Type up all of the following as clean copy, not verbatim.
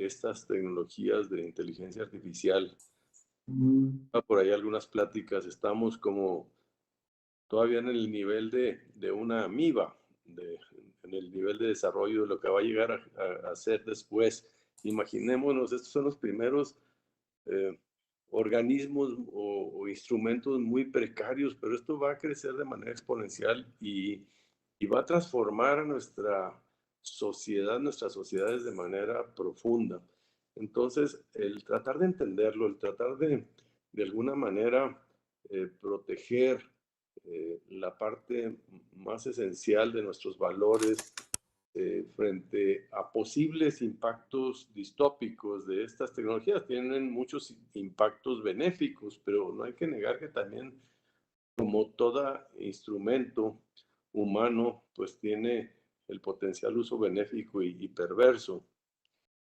estas tecnologías de inteligencia artificial. Mm, Por ahí algunas pláticas, estamos como todavía en el nivel de una amiba, en el nivel de desarrollo de lo que va a llegar a ser después. Imaginémonos, estos son los primeros eh, organismos o instrumentos muy precarios, pero esto va a crecer de manera exponencial y va a transformar a nuestras sociedades de manera profunda. Entonces, el tratar de entenderlo, el tratar de alguna manera proteger la parte más esencial de nuestros valores frente a posibles impactos distópicos de estas tecnologías. Tienen muchos impactos benéficos, pero no hay que negar que también, como todo instrumento humano, pues tiene el potencial uso benéfico y perverso.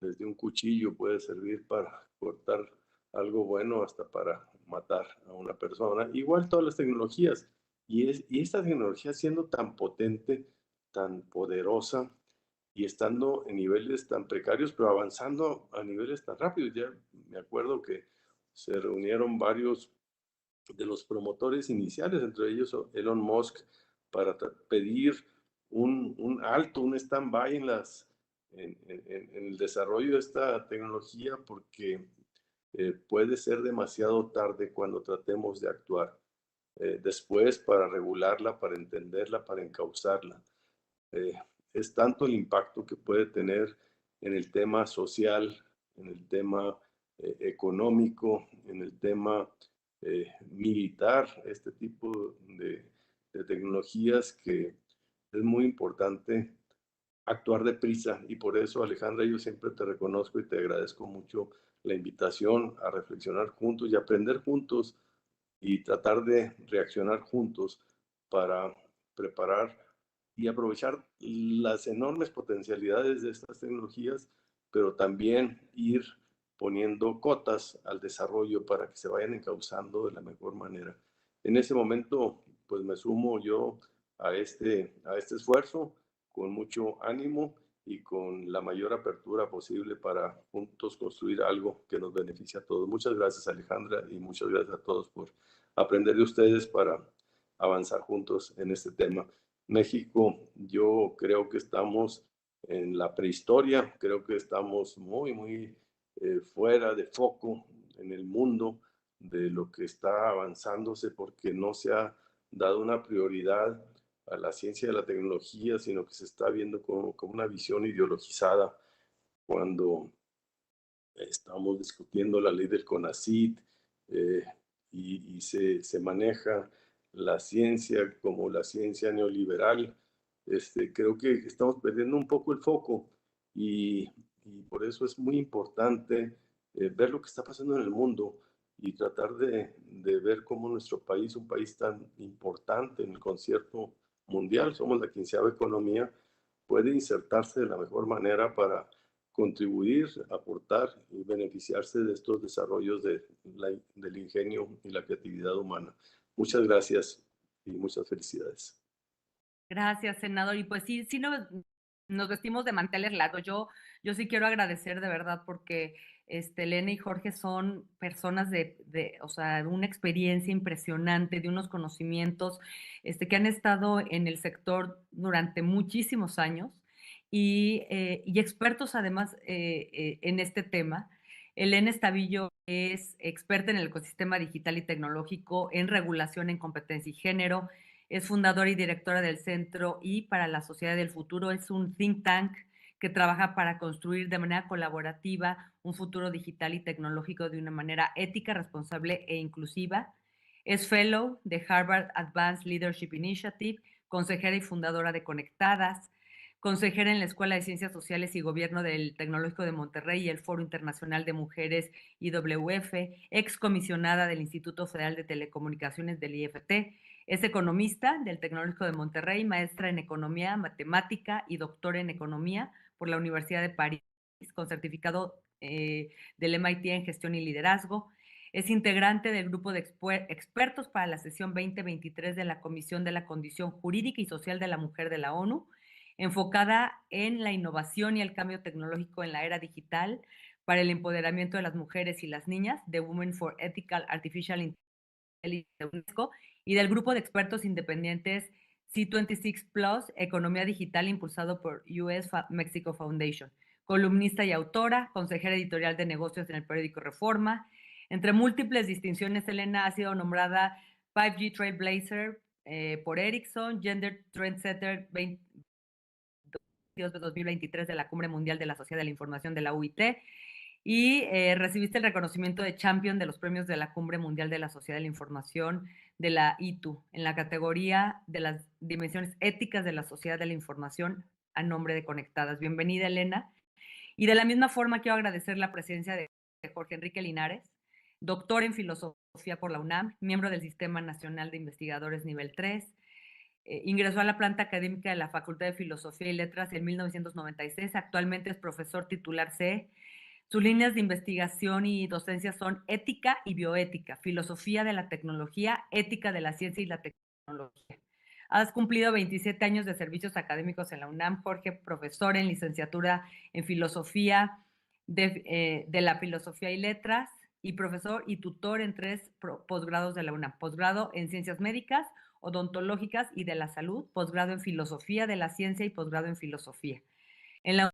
Desde un cuchillo puede servir para cortar algo bueno hasta para matar a una persona. Igual todas las tecnologías. Y esta tecnología siendo tan potente, tan poderosa y estando en niveles tan precarios, pero avanzando a niveles tan rápidos. Ya me acuerdo que se reunieron varios de los promotores iniciales, entre ellos Elon Musk, para pedir un alto, un stand-by en el desarrollo de esta tecnología, porque puede ser demasiado tarde cuando tratemos de actuar después para regularla, para entenderla, para encauzarla. Eh, es tanto el impacto que puede tener en el tema social, en el tema económico, en el tema militar, este tipo de tecnologías, que es muy importante actuar deprisa. Y por eso, Alejandra, yo siempre te reconozco y te agradezco mucho la invitación a reflexionar juntos y aprender juntos y tratar de reaccionar juntos para preparar y aprovechar las enormes potencialidades de estas tecnologías, pero también ir poniendo cotas al desarrollo para que se vayan encauzando de la mejor manera. En ese momento, pues me sumo yo a este esfuerzo con mucho ánimo y con la mayor apertura posible para juntos construir algo que nos beneficie a todos. Muchas gracias, Alejandra, y muchas gracias a todos por aprender de ustedes para avanzar juntos en este tema. México, yo creo que estamos en la prehistoria, creo que estamos muy, muy fuera de foco en el mundo de lo que está avanzándose, porque no se ha dado una prioridad a la ciencia y a la tecnología, sino que se está viendo como una visión ideologizada cuando estamos discutiendo la ley del CONACYT eh, y se maneja la ciencia como la ciencia neoliberal. Creo que estamos perdiendo un poco el foco y por eso es muy importante ver lo que está pasando en el mundo y tratar de ver cómo nuestro país, un país tan importante en el concierto mundial, somos la 15ª economía, puede insertarse de la mejor manera para contribuir, aportar y beneficiarse de estos desarrollos del ingenio y la creatividad humana. Muchas gracias y muchas felicidades. gracias, senador. Y pues sí, sí nos vestimos de manteles largos. Yo sí quiero agradecer de verdad porque Elena y Jorge son personas o sea, de una experiencia impresionante, de unos conocimientos que han estado en el sector durante muchísimos años y expertos además en este tema. Elena Estavillo es experta en el ecosistema digital y tecnológico, en regulación en competencia y género, es fundadora y directora del Centro y para la Sociedad del Futuro. Es un think tank que trabaja para construir de manera colaborativa un futuro digital y tecnológico de una manera ética, responsable e inclusiva. Es fellow de Harvard Advanced Leadership Initiative, consejera y fundadora de Conectadas, consejera en la Escuela de Ciencias Sociales y Gobierno del Tecnológico de Monterrey y el Foro Internacional de Mujeres IWF, excomisionada del Instituto Federal de Telecomunicaciones del IFT, es economista del Tecnológico de Monterrey, maestra en Economía, Matemática y doctora en Economía por la Universidad de París, con certificado del MIT en Gestión y Liderazgo. Es integrante del grupo de expertos para la sesión 2023 de la Comisión de la Condición Jurídica y Social de la Mujer de la ONU. enfocada en la innovación y el cambio tecnológico en la era digital para el empoderamiento de las mujeres y las niñas, de Women for Ethical Artificial Intelligence de UNESCO, y del grupo de expertos independientes C26 Plus, Economía Digital, impulsado por US Mexico Foundation. Columnista y autora, consejera editorial de negocios en el periódico Reforma. Entre múltiples distinciones, Elena ha sido nombrada 5G Trailblazer por Ericsson, Gender Trendsetter 2023 de la Cumbre Mundial de la Sociedad de la Información de la UIT, y recibiste el reconocimiento de Champion de los premios de la Cumbre Mundial de la Sociedad de la Información de la ITU en la categoría de las dimensiones éticas de la sociedad de la información a nombre de Conectadas. Bienvenida, Elena. Y de la misma forma quiero agradecer la presencia de Jorge Enrique Linares, doctor en filosofía por la UNAM, miembro del Sistema Nacional de Investigadores Nivel 3. Ingresó a la planta académica de la Facultad de Filosofía y Letras en 1996. Actualmente es profesor titular C. Sus líneas de investigación y docencia son ética y bioética, filosofía de la tecnología, ética de la ciencia y la tecnología. Has cumplido 27 años de servicios académicos en la UNAM, Jorge, profesor en licenciatura en filosofía de la filosofía y letras, y profesor y tutor en 3 posgrados de la UNAM: posgrado en ciencias médicas, odontológicas y de la salud, posgrado en filosofía de la ciencia y posgrado en filosofía. En la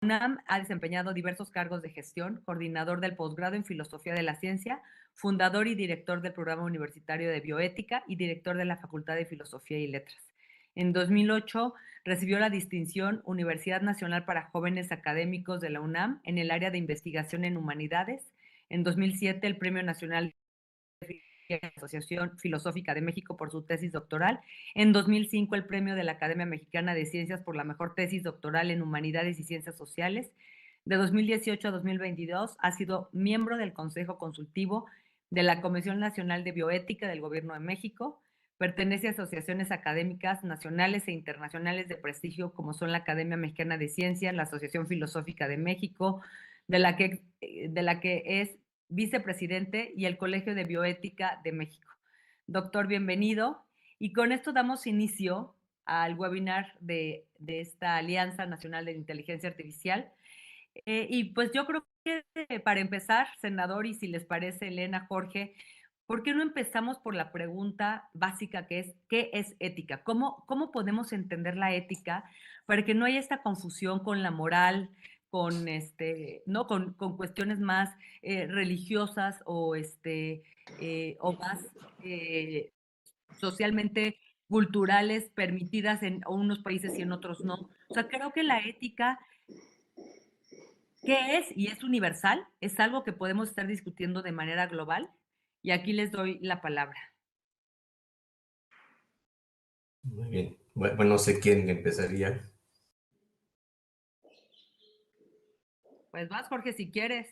UNAM ha desempeñado diversos cargos de gestión: coordinador del posgrado en Filosofía de la Ciencia, fundador y director del Programa Universitario de Bioética y director de la Facultad de Filosofía y Letras. En 2008 recibió la distinción Universidad Nacional para Jóvenes Académicos de la UNAM en el área de investigación en humanidades. En 2007 el Premio Nacional de la Asociación Filosófica de México por su tesis doctoral. En 2005 el Premio de la Academia Mexicana de Ciencias por la mejor tesis doctoral en Humanidades y Ciencias Sociales. De 2018 a 2022 ha sido miembro del Consejo Consultivo de la Comisión Nacional de Bioética del Gobierno de México. Pertenece a asociaciones académicas nacionales e internacionales de prestigio como son la Academia Mexicana de Ciencias, la Asociación Filosófica de México, de la que es vicepresidente, y el Colegio de Bioética de México. Doctor, bienvenido. Y con esto damos inicio al webinar de esta Alianza Nacional de Inteligencia Artificial. Y pues yo creo que para empezar, senador, y si les parece, Elena, Jorge, ¿por qué no empezamos por la pregunta básica que es: ¿qué es ética? ¿Cómo podemos entender la ética para que no haya esta confusión con la moral, con, ¿no? con cuestiones más religiosas o más socialmente culturales permitidas en unos países y en otros no? O sea, creo que la ética, ¿qué es? Y es universal, es algo que podemos estar discutiendo de manera global. Y aquí les doy la palabra. Muy bien. Bueno, no sé quién empezaría. Pues vas, Jorge, si quieres.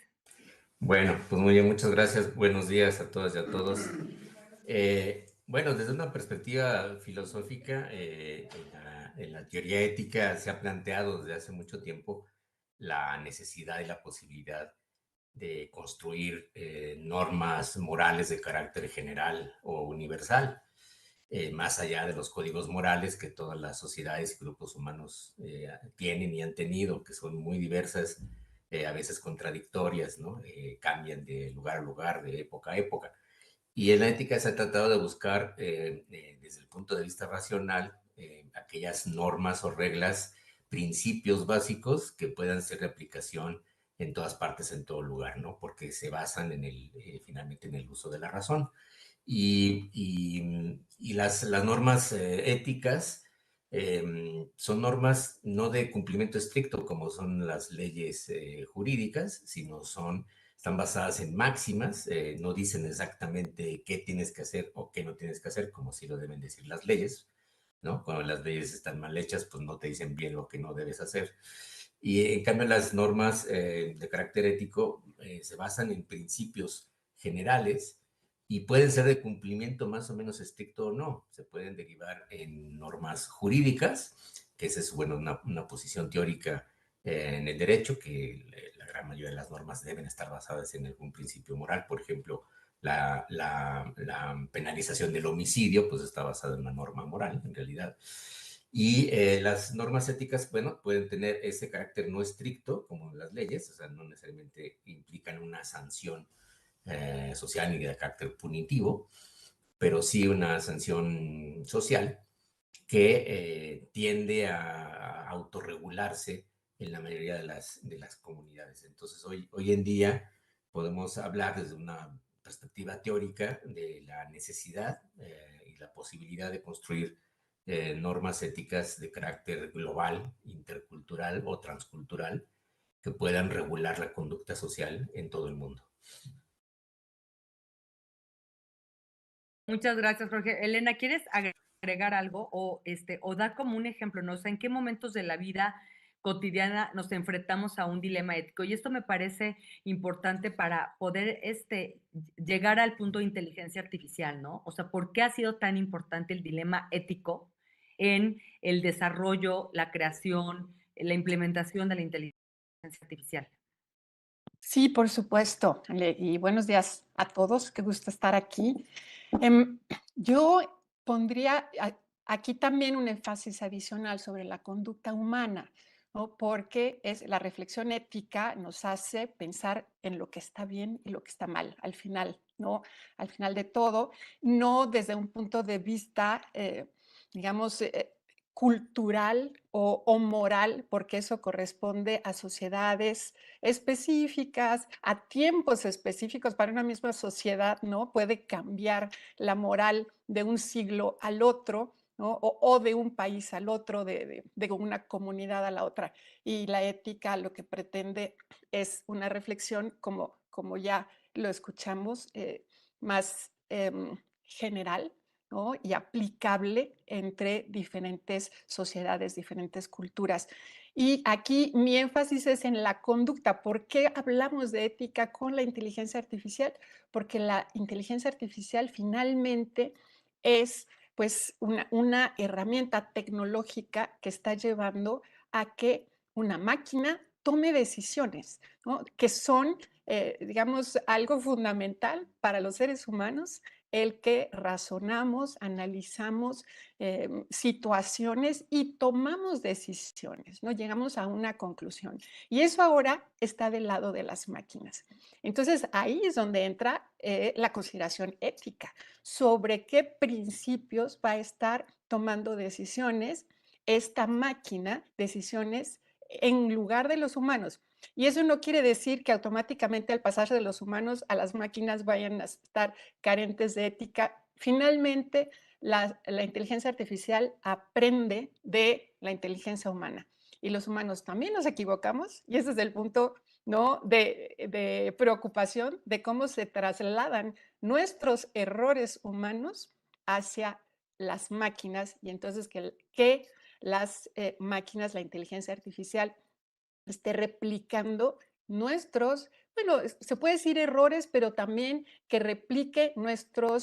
Bueno, pues muy bien, muchas gracias. Buenos días a todas y a todos. Bueno, desde una perspectiva filosófica, en la teoría ética se ha planteado desde hace mucho tiempo la necesidad y la posibilidad de construir normas morales de carácter general o universal, más allá de los códigos morales que todas las sociedades y grupos humanos tienen y han tenido, que son muy diversas, a veces contradictorias, ¿no? Cambian de lugar a lugar, de época a época. Y en la ética se ha tratado de buscar, desde el punto de vista racional, aquellas normas o reglas, principios básicos que puedan ser de aplicación en todas partes, en todo lugar, ¿no? Porque se basan finalmente en el uso de la razón. Y las normas éticas son normas no de cumplimiento estricto como son las leyes jurídicas, sino están basadas en máximas, no dicen exactamente qué tienes que hacer o qué no tienes que hacer, como sí lo deben decir las leyes, ¿no? Cuando las leyes están mal hechas, pues no te dicen bien lo que no debes hacer. Y en cambio las normas de carácter ético se basan en principios generales y pueden ser de cumplimiento más o menos estricto o no. Se pueden derivar en normas jurídicas, que esa es, bueno, una posición teórica en el derecho, que la gran mayoría de las normas deben estar basadas en algún principio moral. Por ejemplo, la penalización del homicidio, pues está basada en una norma moral, en realidad. Y las normas éticas, bueno, pueden tener ese carácter no estricto, como las leyes, o sea, no necesariamente implican una sanción social ni de carácter punitivo, pero sí una sanción social que tiende a autorregularse en la mayoría de las comunidades. Entonces, hoy en día podemos hablar desde una perspectiva teórica de la necesidad y la posibilidad de construir normas éticas de carácter global, intercultural o transcultural que puedan regular la conducta social en todo el mundo. Muchas gracias, Jorge. Elena, ¿quieres agregar algo o dar como un ejemplo, no? O sea, ¿en qué momentos de la vida cotidiana nos enfrentamos a un dilema ético? Y esto me parece importante para poder llegar al punto de inteligencia artificial, ¿no? O sea, ¿por qué ha sido tan importante el dilema ético en el desarrollo, la creación, la implementación de la inteligencia artificial? Sí, por supuesto. Y buenos días a todos. Qué gusto estar aquí. Yo pondría aquí también un énfasis adicional sobre la conducta humana, ¿no? Porque la reflexión ética nos hace pensar en lo que está bien y lo que está mal al final, ¿no? Al final de todo, no desde un punto de vista, digamos, cultural o moral, porque eso corresponde a sociedades específicas, a tiempos específicos para una misma sociedad, ¿no? Puede cambiar la moral de un siglo al otro, ¿no? O de un país al otro, de una comunidad a la otra. Y la ética lo que pretende es una reflexión, como ya lo escuchamos, más general, ¿no? Y aplicable entre diferentes sociedades, diferentes culturas. Y aquí mi énfasis es en la conducta. ¿Por qué hablamos de ética con la inteligencia artificial? Porque la inteligencia artificial finalmente es pues una herramienta tecnológica que está llevando a que una máquina tome decisiones, ¿no? Que son, digamos, algo fundamental para los seres humanos, el que razonamos, analizamos situaciones y tomamos decisiones, ¿no? Llegamos a una conclusión. Y eso ahora está del lado de las máquinas. Entonces, ahí es donde entra la consideración ética sobre qué principios va a estar tomando decisiones esta máquina, decisiones en lugar de los humanos. Y eso no quiere decir que automáticamente al pasarse de los humanos a las máquinas vayan a estar carentes de ética. Finalmente, la inteligencia artificial aprende de la inteligencia humana. Y los humanos también nos equivocamos, y ese es el punto, ¿no? de preocupación de cómo se trasladan nuestros errores humanos hacia las máquinas, y entonces que las máquinas, la inteligencia artificial, esté replicando nuestros, bueno, se puede decir errores, pero también que replique nuestro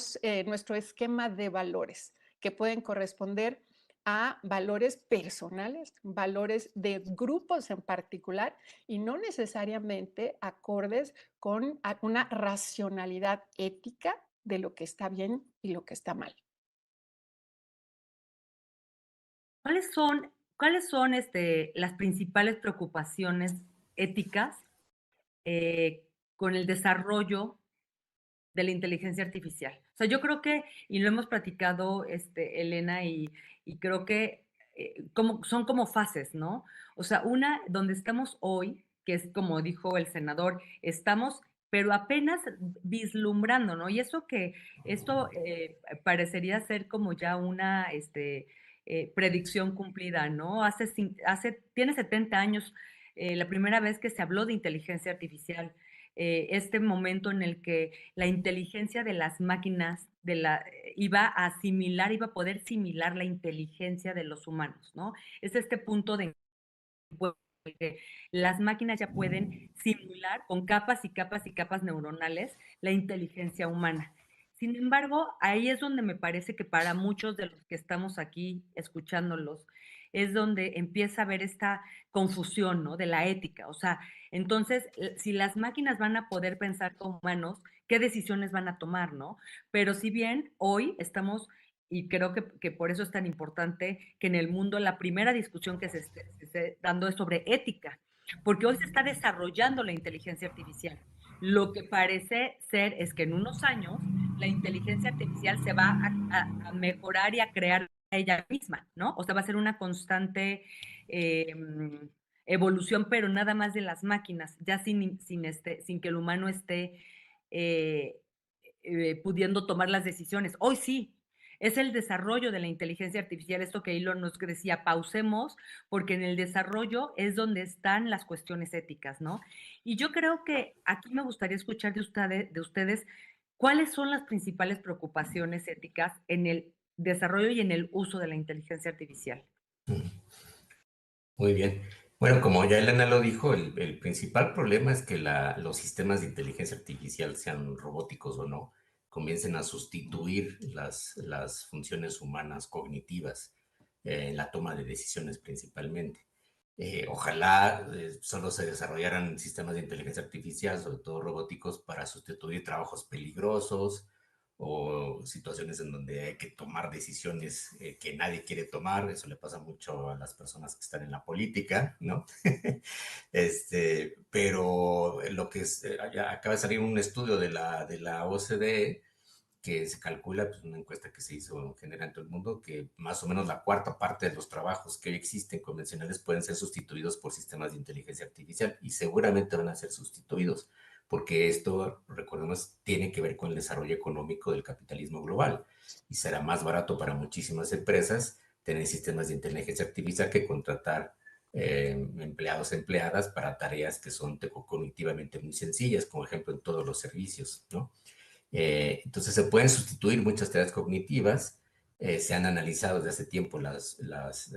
esquema de valores, que pueden corresponder a valores personales, valores de grupos en particular, y no necesariamente acordes con una racionalidad ética de lo que está bien y lo que está mal. ¿Cuáles son las principales preocupaciones éticas eh, con el desarrollo de la inteligencia artificial? O sea, yo creo que, y lo hemos platicado, Elena, y creo que son como fases, ¿no? O sea, una donde estamos hoy, que es como dijo el senador, estamos, pero apenas vislumbrando, ¿no? Y esto parecería ser como ya una predicción cumplida, ¿no? Tiene 70 años la primera vez que se habló de inteligencia artificial, este momento en el que la inteligencia de las máquinas iba a poder similar la inteligencia de los humanos, ¿no? Es este punto de que las máquinas ya pueden simular con capas y capas y capas neuronales la inteligencia humana. Sin embargo, ahí es donde me parece que para muchos de los que estamos aquí escuchándolos, es donde empieza a haber esta confusión, ¿no? De la ética. O sea, entonces, si las máquinas van a poder pensar como humanos, ¿qué decisiones van a tomar, no? Pero si bien hoy estamos y creo que por eso es tan importante que en el mundo la primera discusión que se esté dando es sobre ética, porque hoy se está desarrollando la inteligencia artificial. Lo que parece ser es que en unos años la inteligencia artificial se va a mejorar y a crear ella misma, ¿no? O sea, va a ser una constante evolución, pero nada más de las máquinas, ya sin que el humano esté pudiendo tomar las decisiones. Hoy sí, es el desarrollo de la inteligencia artificial, esto que Elon nos decía, pausemos, porque en el desarrollo es donde están las cuestiones éticas, ¿no? Y yo creo que aquí me gustaría escuchar de ustedes cuáles son las principales preocupaciones éticas en el desarrollo y en el uso de la inteligencia artificial. Muy bien. Bueno, como ya Elena lo dijo, el principal problema es que los sistemas de inteligencia artificial, sean robóticos o no, comiencen a sustituir las funciones humanas cognitivas en la toma de decisiones principalmente. Ojalá solo se desarrollaran sistemas de inteligencia artificial, sobre todo robóticos, para sustituir trabajos peligrosos o situaciones en donde hay que tomar decisiones que nadie quiere tomar. Eso le pasa mucho a las personas que están en la política, ¿no? Pero lo que es, acaba de salir un estudio de la OCDE que se calcula, pues una encuesta que se hizo en general en todo el mundo, que más o menos la cuarta parte de los trabajos que hoy existen convencionales pueden ser sustituidos por sistemas de inteligencia artificial y seguramente van a ser sustituidos, porque esto, recordemos, tiene que ver con el desarrollo económico del capitalismo global y será más barato para muchísimas empresas tener sistemas de inteligencia artificial que contratar empleados, empleadas para tareas que son cognitivamente muy sencillas, como ejemplo en todos los servicios, ¿no? Entonces se pueden sustituir muchas tareas cognitivas. Se han analizado desde hace tiempo las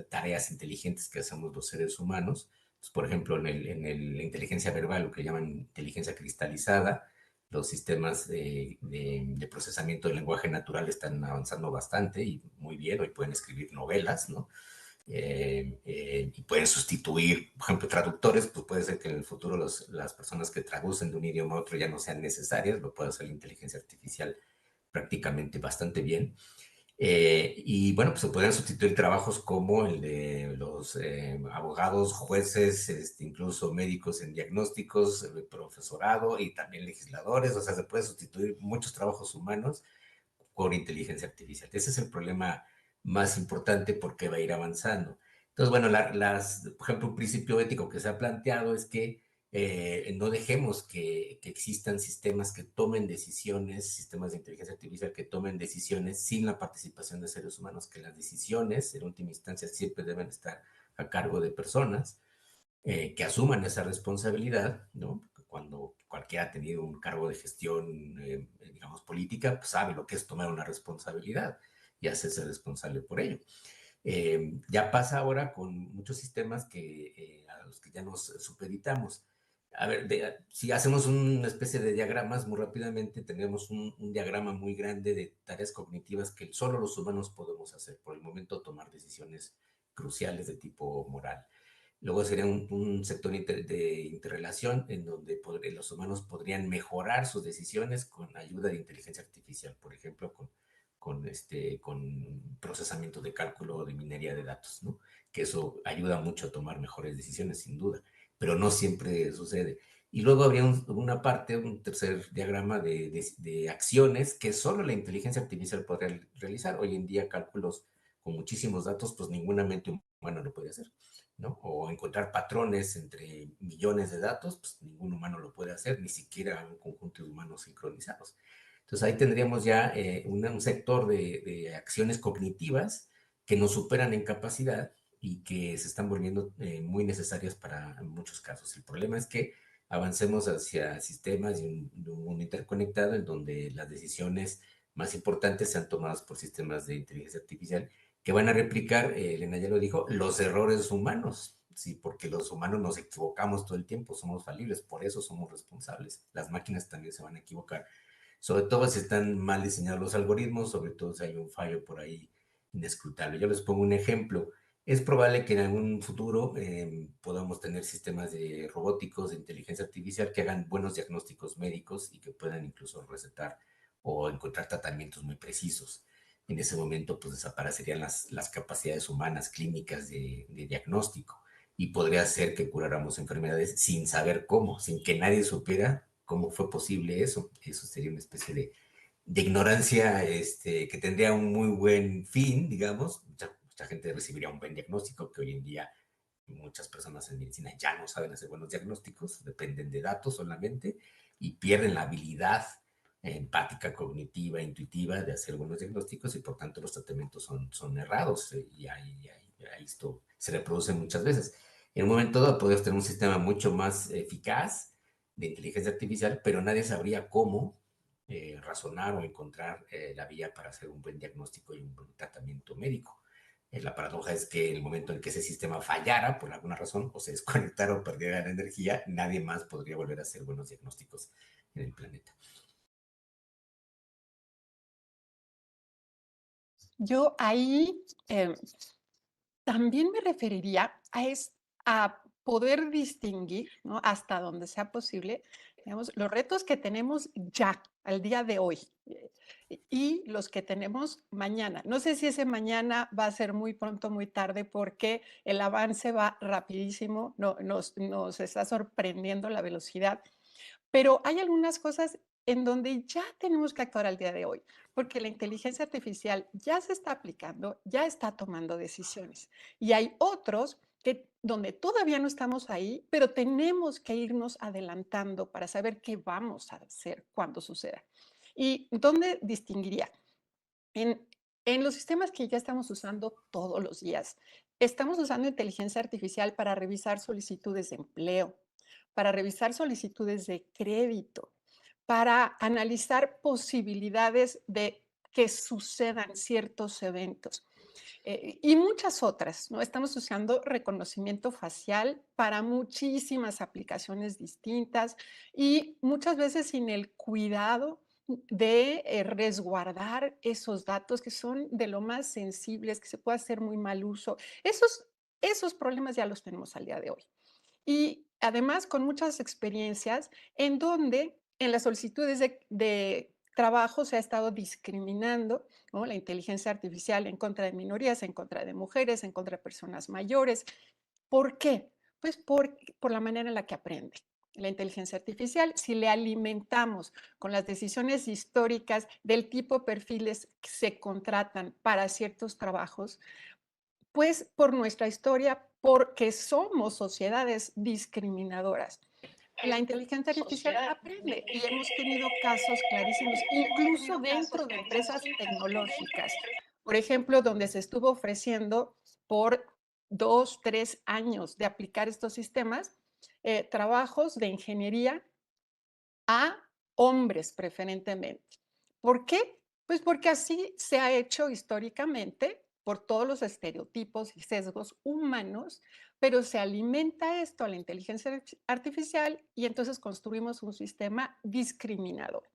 tareas inteligentes que hacemos los seres humanos. Entonces, por ejemplo, la inteligencia verbal, lo que llaman inteligencia cristalizada, los sistemas de procesamiento del lenguaje natural están avanzando bastante y muy bien. Hoy pueden escribir novelas, ¿no? Y pueden sustituir, por ejemplo, traductores, pues puede ser que en el futuro las personas que traducen de un idioma a otro ya no sean necesarias, lo puede hacer la inteligencia artificial prácticamente bastante bien. Y bueno, pues se podrían sustituir trabajos como el de los abogados, jueces, incluso médicos en diagnósticos, profesorado y también legisladores. O sea, se puede sustituir muchos trabajos humanos por inteligencia artificial. Ese es el problema más importante porque va a ir avanzando. Entonces, bueno, por ejemplo, un principio ético que se ha planteado es que no dejemos que existan sistemas que tomen decisiones, sistemas de inteligencia artificial que tomen decisiones sin la participación de seres humanos, que las decisiones, en última instancia, siempre deben estar a cargo de personas que asuman esa responsabilidad, ¿no? Cuando cualquiera ha tenido un cargo de gestión, digamos, política, pues sabe lo que es tomar una responsabilidad y hacerse responsable por ello. Ya pasa ahora con muchos sistemas a los que ya nos supeditamos. A ver, si hacemos una especie de diagramas muy rápidamente, tenemos un diagrama muy grande de tareas cognitivas que solo los humanos podemos hacer. Por el momento, tomar decisiones cruciales de tipo moral. Luego sería un sector de interrelación en donde los humanos podrían mejorar sus decisiones con ayuda de inteligencia artificial, por ejemplo, con procesamiento de cálculo de minería de datos, ¿no? Que eso ayuda mucho a tomar mejores decisiones, sin duda, pero no siempre sucede. Y luego habría un tercer diagrama de acciones que solo la inteligencia artificial podría realizar. Hoy en día, cálculos con muchísimos datos, pues ninguna mente humana lo puede hacer, ¿no? O encontrar patrones entre millones de datos, pues ningún humano lo puede hacer, ni siquiera un conjunto de humanos sincronizados. Entonces ahí tendríamos ya un sector de acciones cognitivas que nos superan en capacidad y que se están volviendo muy necesarias para muchos casos. El problema es que avancemos hacia sistemas de un mundo interconectado en donde las decisiones más importantes sean tomadas por sistemas de inteligencia artificial que van a replicar, Elena ya lo dijo, los errores humanos, sí, porque los humanos nos equivocamos todo el tiempo, somos falibles, por eso somos responsables. Las máquinas también se van a equivocar, sobre todo si están mal diseñados los algoritmos, sobre todo si hay un fallo por ahí inescrutable. Yo les pongo un ejemplo. Es probable que en algún futuro podamos tener sistemas de robóticos, de inteligencia artificial, que hagan buenos diagnósticos médicos y que puedan incluso recetar o encontrar tratamientos muy precisos. en ese momento pues desaparecerían las capacidades humanas clínicas de diagnóstico y podría ser que curáramos enfermedades sin saber cómo, sin que nadie supiera cómo fue posible eso. Eso sería una especie de ignorancia que tendría un muy buen fin, digamos. Mucha gente recibiría un buen diagnóstico, que hoy en día muchas personas en medicina ya no saben hacer buenos diagnósticos, dependen de datos solamente y pierden la habilidad empática, cognitiva, intuitiva de hacer buenos diagnósticos y por tanto los tratamientos son errados y ahí esto se reproduce muchas veces. En un momento dado podemos tener un sistema mucho más eficaz de inteligencia artificial, pero nadie sabría cómo razonar o encontrar la vía para hacer un buen diagnóstico y un buen tratamiento médico. La paradoja es que en el momento en que ese sistema fallara por alguna razón o se desconectara o perdiera la energía, nadie más podría volver a hacer buenos diagnósticos en el planeta. Yo ahí también me referiría a poder distinguir, ¿no? Hasta donde sea posible, digamos, los retos que tenemos ya, al día de hoy, y los que tenemos mañana. No sé si ese mañana va a ser muy pronto, muy tarde, porque el avance va rapidísimo, nos está sorprendiendo la velocidad, pero hay algunas cosas en donde ya tenemos que actuar al día de hoy, porque la inteligencia artificial ya se está aplicando, ya está tomando decisiones. Y hay otros donde todavía no estamos ahí, pero tenemos que irnos adelantando para saber qué vamos a hacer cuando suceda. ¿Y dónde distinguiría? En, en los sistemas que ya estamos usando todos los días, estamos usando inteligencia artificial para revisar solicitudes de empleo, para revisar solicitudes de crédito, para analizar posibilidades de que sucedan ciertos eventos y muchas otras, ¿no? Estamos usando reconocimiento facial para muchísimas aplicaciones distintas y muchas veces sin el cuidado de resguardar esos datos que son de lo más sensibles, que se puede hacer muy mal uso. Esos problemas ya los tenemos al día de hoy. Y además con muchas experiencias en donde en las solicitudes de trabajo se ha estado discriminando, ¿no? La inteligencia artificial en contra de minorías, en contra de mujeres, en contra de personas mayores. ¿Por qué? Pues por la manera en la que aprende. La inteligencia artificial, si le alimentamos con las decisiones históricas del tipo de perfiles que se contratan para ciertos trabajos, pues por nuestra historia, porque somos sociedades discriminadoras. La inteligencia artificial aprende y hemos tenido casos clarísimos, incluso dentro de empresas tecnológicas. Por ejemplo, donde se estuvo ofreciendo por 2, 3 años de aplicar estos sistemas, trabajos de ingeniería a hombres preferentemente. ¿Por qué? Pues porque así se ha hecho históricamente por todos los estereotipos y sesgos humanos, pero se alimenta esto a la inteligencia artificial y entonces construimos un sistema discriminador.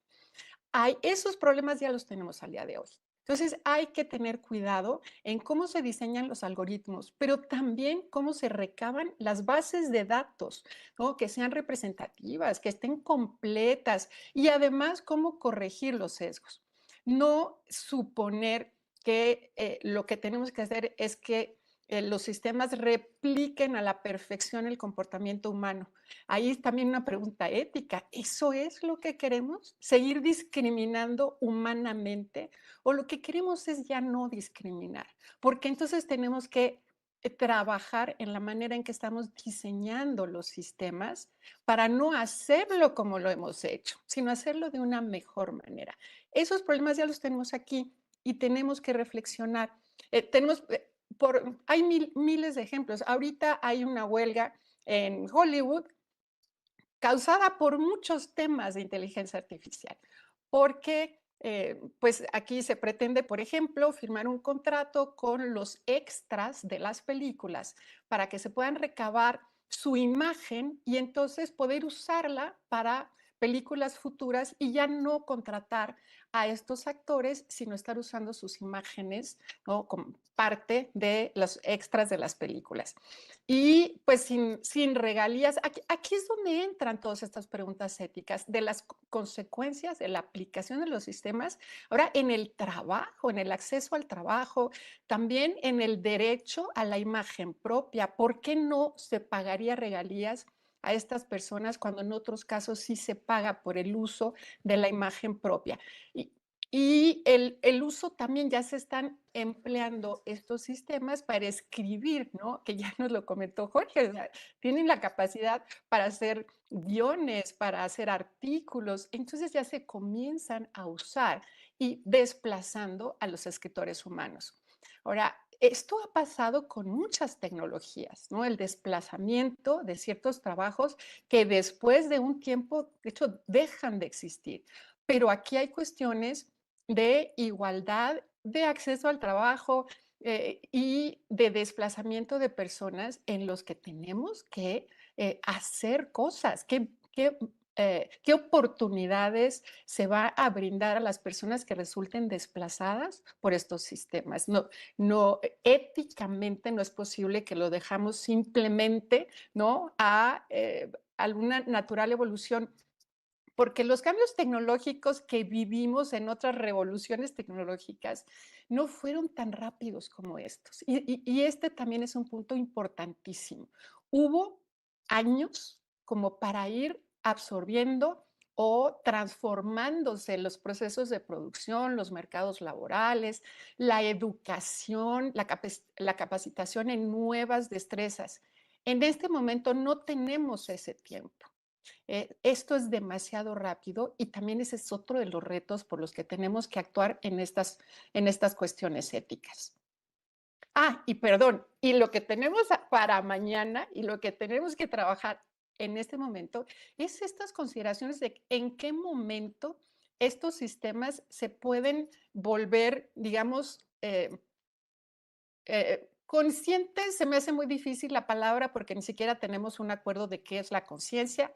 Esos problemas ya los tenemos al día de hoy. Entonces hay que tener cuidado en cómo se diseñan los algoritmos, pero también cómo se recaban las bases de datos, ¿no? Que sean representativas, que estén completas y además cómo corregir los sesgos. No suponer que lo que tenemos que hacer es que los sistemas repliquen a la perfección el comportamiento humano. Ahí es también una pregunta ética. ¿Eso es lo que queremos? ¿Seguir discriminando humanamente? ¿O lo que queremos es ya no discriminar? Porque entonces tenemos que trabajar en la manera en que estamos diseñando los sistemas para no hacerlo como lo hemos hecho, sino hacerlo de una mejor manera. Esos problemas ya los tenemos aquí y tenemos que reflexionar. Hay miles de ejemplos. Ahorita hay una huelga en Hollywood causada por muchos temas de inteligencia artificial, porque pues aquí se pretende, por ejemplo, firmar un contrato con los extras de las películas para que se puedan recabar su imagen y entonces poder usarla para películas futuras y ya no contratar a estos actores, sino estar usando sus imágenes, ¿no?, como parte de los extras de las películas. Y pues sin regalías, aquí es donde entran todas estas preguntas éticas de las consecuencias de la aplicación de los sistemas, ahora en el trabajo, en el acceso al trabajo, también en el derecho a la imagen propia. ¿Por qué no se pagaría regalías a estas personas cuando en otros casos sí se paga por el uso de la imagen propia? Y el uso también, ya se están empleando estos sistemas para escribir, ¿no? Que ya nos lo comentó Jorge, o sea, tienen la capacidad para hacer guiones, para hacer artículos, entonces ya se comienzan a usar y desplazando a los escritores humanos. Ahora, esto ha pasado con muchas tecnologías, ¿no? El desplazamiento de ciertos trabajos que después de un tiempo, de hecho, dejan de existir. Pero aquí hay cuestiones de igualdad, de acceso al trabajo y de desplazamiento de personas en los que tenemos que hacer cosas. ¿Qué oportunidades se va a brindar a las personas que resulten desplazadas por estos sistemas? No, éticamente no es posible que lo dejamos simplemente, ¿no?, a alguna natural evolución, porque los cambios tecnológicos que vivimos en otras revoluciones tecnológicas no fueron tan rápidos como estos. Y este también es un punto importantísimo. Hubo años como para ir absorbiendo o transformándose los procesos de producción, los mercados laborales, la educación, la capacitación en nuevas destrezas. En este momento no tenemos ese tiempo. Esto es demasiado rápido y también ese es otro de los retos por los que tenemos que actuar en estas cuestiones éticas. Y perdón, y lo que tenemos para mañana y lo que tenemos que trabajar en este momento es estas consideraciones de en qué momento estos sistemas se pueden volver, digamos, conscientes. Se me hace muy difícil la palabra porque ni siquiera tenemos un acuerdo de qué es la conciencia,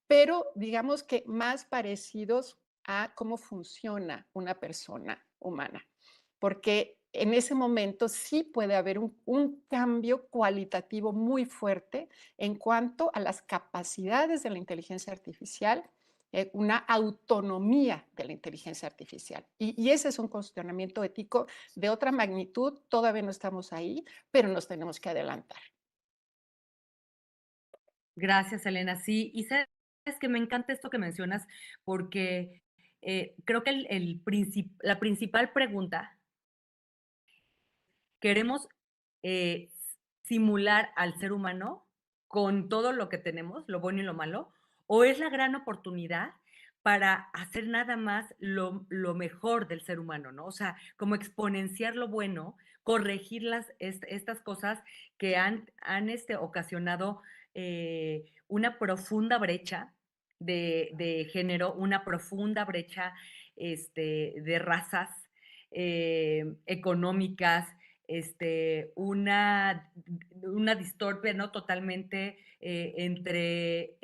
pero digamos que más parecidos a cómo funciona una persona humana, porque en ese momento sí puede haber un cambio cualitativo muy fuerte en cuanto a las capacidades de la inteligencia artificial, una autonomía de la inteligencia artificial. Y ese es un cuestionamiento ético de otra magnitud. Todavía no estamos ahí, pero nos tenemos que adelantar. Gracias, Elena. Sí, y sabes que me encanta esto que mencionas porque creo que la principal pregunta, ¿queremos simular al ser humano con todo lo que tenemos, lo bueno y lo malo? ¿O es la gran oportunidad para hacer nada más lo mejor del ser humano, ¿no? O sea, como exponenciar lo bueno, corregir estas cosas que han ocasionado una profunda brecha de género, una profunda brecha de razas económicas, una distorpia, ¿no? Totalmente entre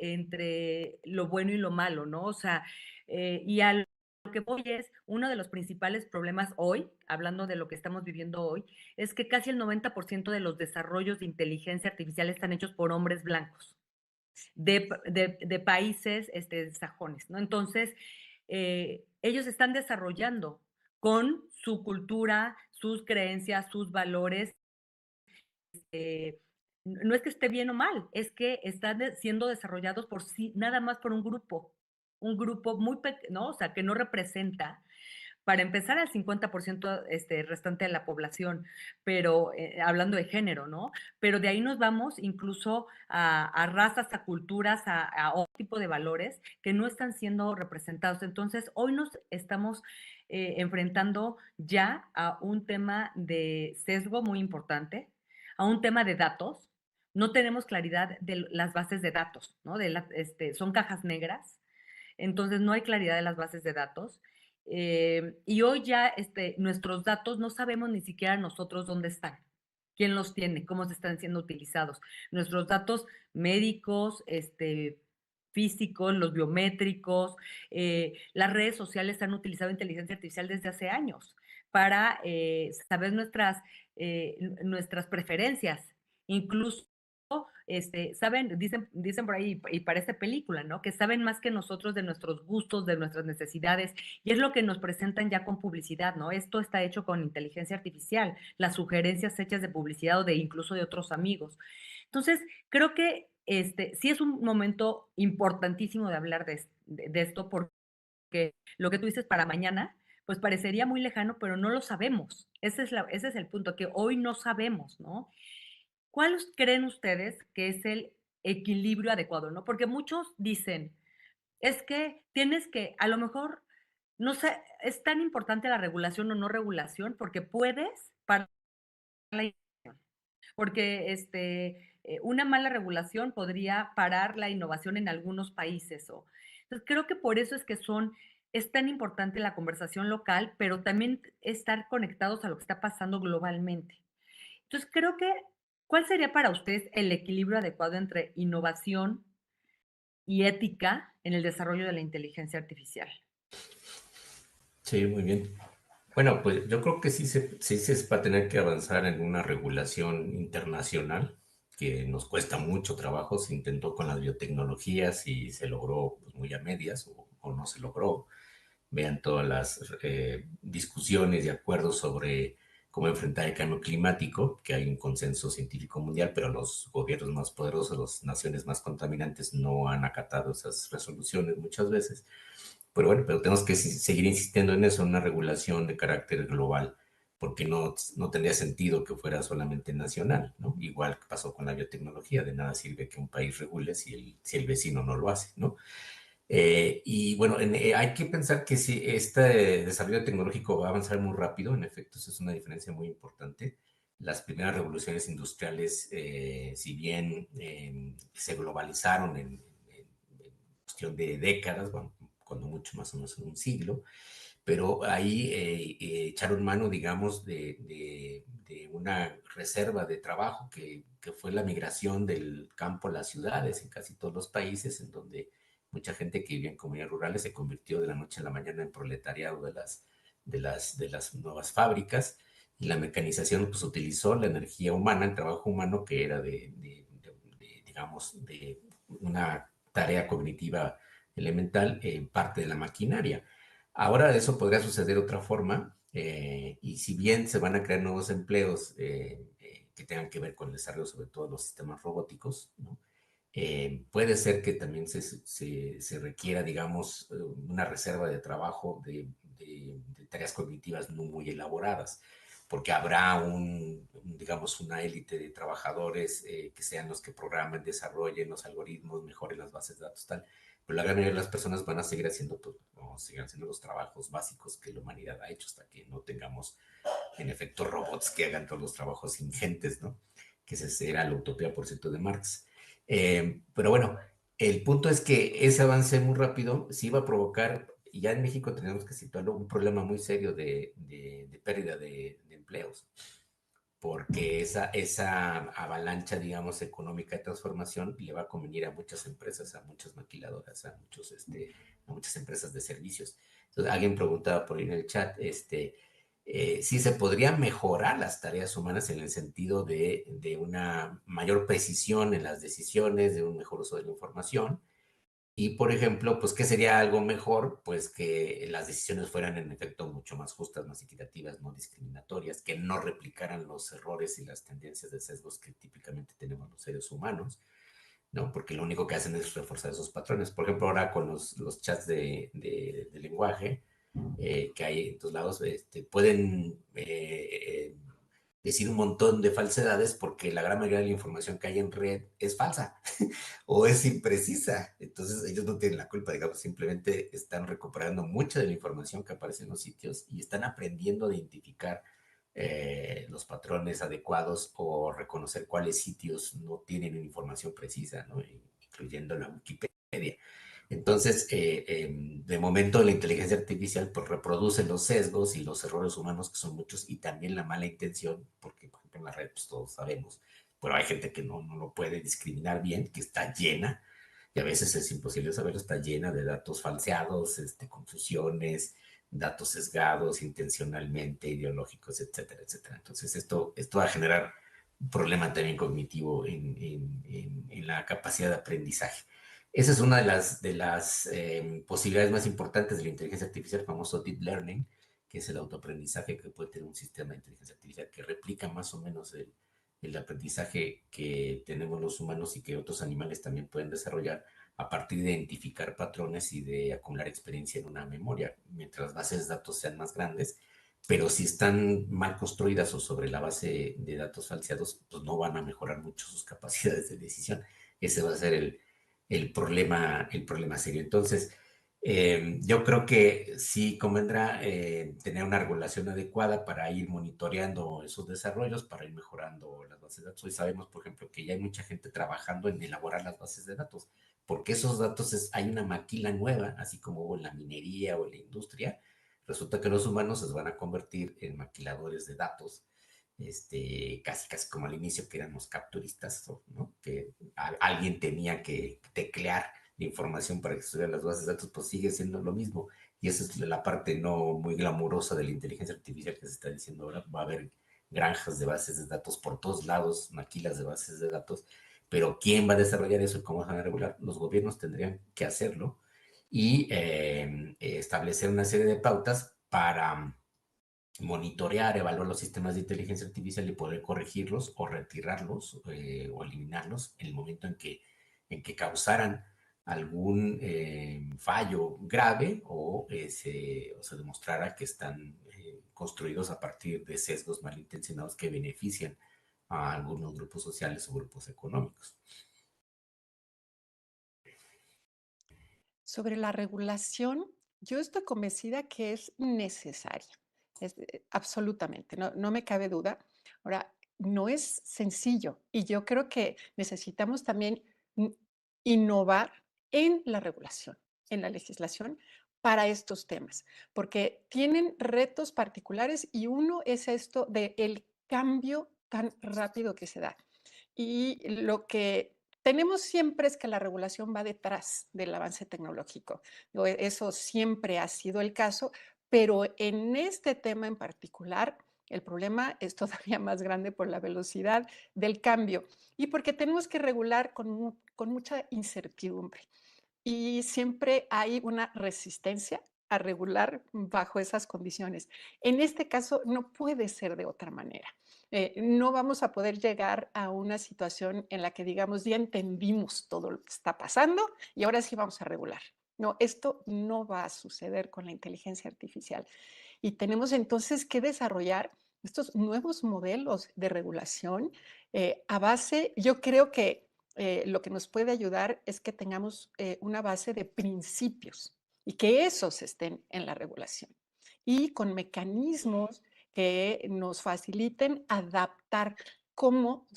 lo bueno y lo malo, ¿no? O sea, y a lo que voy es, uno de los principales problemas hoy, hablando de lo que estamos viviendo hoy, es que casi el 90% de los desarrollos de inteligencia artificial están hechos por hombres blancos de países sajones, ¿no? Entonces, ellos están desarrollando con su cultura, sus creencias, sus valores. No es que esté bien o mal, es que están siendo desarrollados por sí, nada más por un grupo muy pequeño, ¿no? O sea, que no representa, para empezar, al 50% restante de la población, pero hablando de género, ¿no? Pero de ahí nos vamos incluso a razas, a culturas, a otro tipo de valores que no están siendo representados. Entonces, hoy nos estamos enfrentando ya a un tema de sesgo muy importante, a un tema de datos. No tenemos claridad de las bases de datos, ¿no? Son cajas negras, entonces no hay claridad de las bases de datos. Y hoy ya nuestros datos no sabemos ni siquiera nosotros dónde están, quién los tiene, cómo se están siendo utilizados. Nuestros datos médicos, físicos, los biométricos. Las redes sociales han utilizado inteligencia artificial desde hace años para saber nuestras preferencias. Incluso saben, dicen por ahí, y parece película, ¿no? Que saben más que nosotros de nuestros gustos, de nuestras necesidades, y es lo que nos presentan ya con publicidad, ¿no? Esto está hecho con inteligencia artificial, las sugerencias hechas de publicidad o de incluso de otros amigos. Entonces, creo que sí es un momento importantísimo de hablar de esto, porque lo que tú dices para mañana, pues parecería muy lejano, pero no lo sabemos. Ese es el punto, que hoy no sabemos, ¿no? ¿Cuál creen ustedes que es el equilibrio adecuado, no? Porque muchos dicen, es que tienes que, a lo mejor, no sé, es tan importante la regulación o no regulación, porque puedes parar la innovación. Porque una mala regulación podría parar la innovación en algunos países. Entonces, creo que por eso es tan importante la conversación local, pero también estar conectados a lo que está pasando globalmente. Entonces, creo que, ¿cuál sería para ustedes el equilibrio adecuado entre innovación y ética en el desarrollo de la inteligencia artificial? Sí, muy bien. Bueno, pues yo creo que sí se va a tener que avanzar en una regulación internacional que nos cuesta mucho trabajo. Se intentó con las biotecnologías y se logró pues, muy a medias o no se logró. Vean todas las discusiones y acuerdos sobre cómo enfrentar el cambio climático, que hay un consenso científico mundial, pero los gobiernos más poderosos, las naciones más contaminantes no han acatado esas resoluciones muchas veces. Pero bueno, pero tenemos que seguir insistiendo en eso, en una regulación de carácter global, porque no tendría sentido que fuera solamente nacional, ¿no? Igual que pasó con la biotecnología, de nada sirve que un país regule si el vecino no lo hace, ¿no? Y bueno, hay que pensar que si este desarrollo tecnológico va a avanzar muy rápido, en efecto, eso es una diferencia muy importante. Las primeras revoluciones industriales, si bien se globalizaron en cuestión de décadas, bueno, cuando mucho más o menos en un siglo, pero ahí echaron mano, digamos, de una reserva de trabajo que fue la migración del campo a las ciudades en casi todos los países, en donde mucha gente que vivía en comunidades rurales se convirtió de la noche a la mañana en proletariado de las nuevas fábricas, y la mecanización pues utilizó la energía humana, el trabajo humano que era digamos, de una tarea cognitiva elemental en parte de la maquinaria. Ahora eso podría suceder de otra forma, y si bien se van a crear nuevos empleos que tengan que ver con el desarrollo sobre todo de los sistemas robóticos, ¿no? Puede ser que también se requiera, digamos, una reserva de trabajo de tareas cognitivas no muy elaboradas, porque habrá digamos, una élite de trabajadores que sean los que programen, desarrollen los algoritmos, mejoren las bases de datos, tal. Pero la gran mayoría de las personas van a seguir haciendo, pues, vamos a seguir haciendo los trabajos básicos que la humanidad ha hecho hasta que no tengamos, en efecto, robots que hagan todos los trabajos ingentes, ¿no? Que esa era la utopía, por cierto, de Marx. Pero bueno, el punto es que ese avance muy rápido sí va a provocar, y ya en México tenemos que situarlo, un problema muy serio de pérdida de empleos, porque esa avalancha, digamos, económica de transformación le va a convenir a muchas empresas, a muchas maquiladoras, a muchas empresas de servicios. Entonces, alguien preguntaba por ahí en el chat, si se podrían mejorar las tareas humanas en el sentido de una mayor precisión en las decisiones, de un mejor uso de la información. Y, por ejemplo, pues, ¿qué sería algo mejor? Pues que las decisiones fueran en efecto mucho más justas, más equitativas, no discriminatorias, que no replicaran los errores y las tendencias de sesgos que típicamente tenemos los seres humanos, ¿no? Porque lo único que hacen es reforzar esos patrones. Por ejemplo, ahora con los chats de lenguaje que hay en todos lados, pueden decir un montón de falsedades porque la gran mayoría de la información que hay en red es falsa o es imprecisa. Entonces ellos no tienen la culpa, digamos, simplemente están recuperando mucha de la información que aparece en los sitios y están aprendiendo a identificar los patrones adecuados o reconocer cuáles sitios no tienen información precisa, ¿no? Incluyendo la Wikipedia. Entonces, de momento la inteligencia artificial pues reproduce los sesgos y los errores humanos que son muchos y también la mala intención, porque por ejemplo en la red pues todos sabemos, pero hay gente que no lo puede discriminar bien, que está llena y a veces es imposible saberlo, está llena de datos falseados, confusiones, datos sesgados intencionalmente, ideológicos, etcétera, etcétera. Entonces, esto va a generar un problema también cognitivo en la capacidad de aprendizaje. Esa es una de las posibilidades más importantes de la inteligencia artificial, el famoso deep learning, que es el autoaprendizaje que puede tener un sistema de inteligencia artificial que replica más o menos el aprendizaje que tenemos los humanos y que otros animales también pueden desarrollar a partir de identificar patrones y de acumular experiencia en una memoria, mientras las bases de datos sean más grandes, pero si están mal construidas o sobre la base de datos falseados, pues no van a mejorar mucho sus capacidades de decisión. Ese va a ser el problema serio. Entonces, yo creo que sí convendrá tener una regulación adecuada para ir monitoreando esos desarrollos, para ir mejorando las bases de datos. Hoy sabemos, por ejemplo, que ya hay mucha gente trabajando en elaborar las bases de datos, porque esos datos hay una maquila nueva, así como hubo en la minería o en la industria. Resulta que los humanos se van a convertir en maquiladores de datos, casi como al inicio que éramos capturistas, ¿no? Que alguien tenía que teclear la información para que estuvieran las bases de datos, pues sigue siendo lo mismo. Y esa es la parte no muy glamurosa de la inteligencia artificial que se está diciendo ahora. Va a haber granjas de bases de datos por todos lados, maquilas de bases de datos, pero ¿quién va a desarrollar eso? ¿Cómo van a regular? Los gobiernos tendrían que hacerlo y establecer una serie de pautas para monitorear, evaluar los sistemas de inteligencia artificial y poder corregirlos o retirarlos o eliminarlos en el momento en que causaran algún fallo grave o se demostrara que están construidos a partir de sesgos malintencionados que benefician a algunos grupos sociales o grupos económicos. Sobre la regulación, yo estoy convencida que es necesaria, absolutamente, no me cabe duda. Ahora, no es sencillo y yo creo que necesitamos también innovar en la regulación, en la legislación para estos temas, porque tienen retos particulares y uno es esto del cambio tan rápido que se da. Y lo que tenemos siempre es que la regulación va detrás del avance tecnológico. Eso siempre ha sido el caso, pero en este tema en particular, el problema es todavía más grande por la velocidad del cambio y porque tenemos que regular con mucha incertidumbre. Y siempre hay una resistencia a regular bajo esas condiciones. En este caso, no puede ser de otra manera. No vamos a poder llegar a una situación en la que digamos, ya entendimos todo lo que está pasando y ahora sí vamos a regular. No, esto no va a suceder con la inteligencia artificial. Y tenemos entonces que desarrollar estos nuevos modelos de regulación a base, yo creo que lo que nos puede ayudar es que tengamos una base de principios y que esos estén en la regulación y con mecanismos que nos faciliten adaptar cómo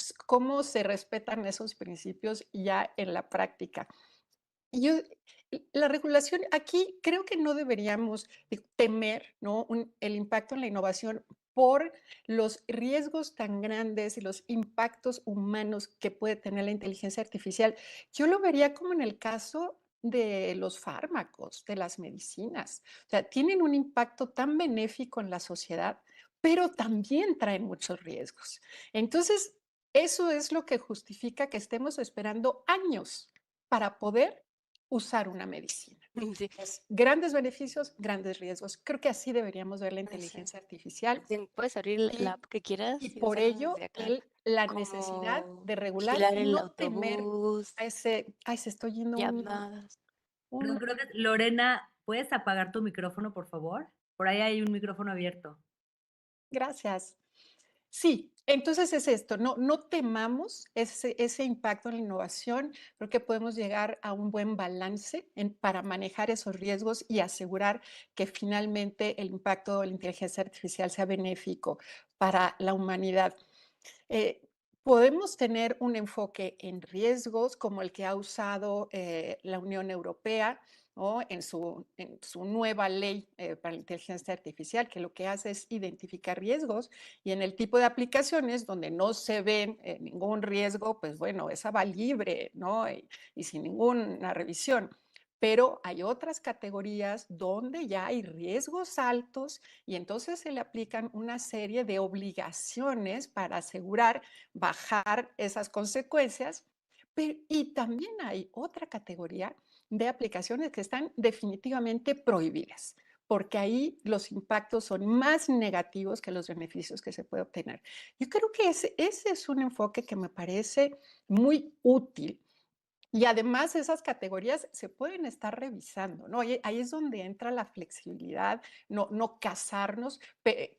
se respetan esos principios ya en la práctica. Y la regulación aquí creo que no deberíamos temer, ¿no? El impacto en la innovación por los riesgos tan grandes y los impactos humanos que puede tener la inteligencia artificial. Yo lo vería como en el caso de los fármacos, de las medicinas. O sea, tienen un impacto tan benéfico en la sociedad, pero también traen muchos riesgos. Entonces, eso es lo que justifica que estemos esperando años para poder usar una medicina. Sí, Es grandes beneficios, grandes riesgos. Creo que así deberíamos ver la puede ser. inteligencia artificial Sí, puedes abrir la y, app que quieras y y por usarla ello desde acá. la necesidad Como de regular vigilar y el no temer autobús, a ese, ay, se estoy yendo llamadas. Yo creo que, Lorena, ¿puedes apagar tu micrófono, por favor? Por ahí hay un micrófono abierto. Gracias. Sí, entonces es esto, no temamos ese impacto en la innovación, creo que podemos llegar a un buen balance para manejar esos riesgos y asegurar que finalmente el impacto de la inteligencia artificial sea benéfico para la humanidad. Eh, Podemos tener un enfoque en riesgos como el que ha usado la Unión Europea ¿no? En su nueva ley para la inteligencia artificial, que lo que hace es identificar riesgos, y en el tipo de aplicaciones donde no se ven ningún riesgo, pues bueno, esa va libre, ¿no? Y sin ninguna revisión. Pero hay otras categorías donde ya hay riesgos altos y entonces se le aplican una serie de obligaciones para asegurar bajar esas consecuencias. Y también hay otra categoría de aplicaciones que están definitivamente prohibidas, porque ahí los impactos son más negativos que los beneficios que se puede obtener. Yo creo que ese es un enfoque que me parece muy útil. Y además esas categorías se pueden estar revisando, ¿no? Ahí es donde entra la flexibilidad, no casarnos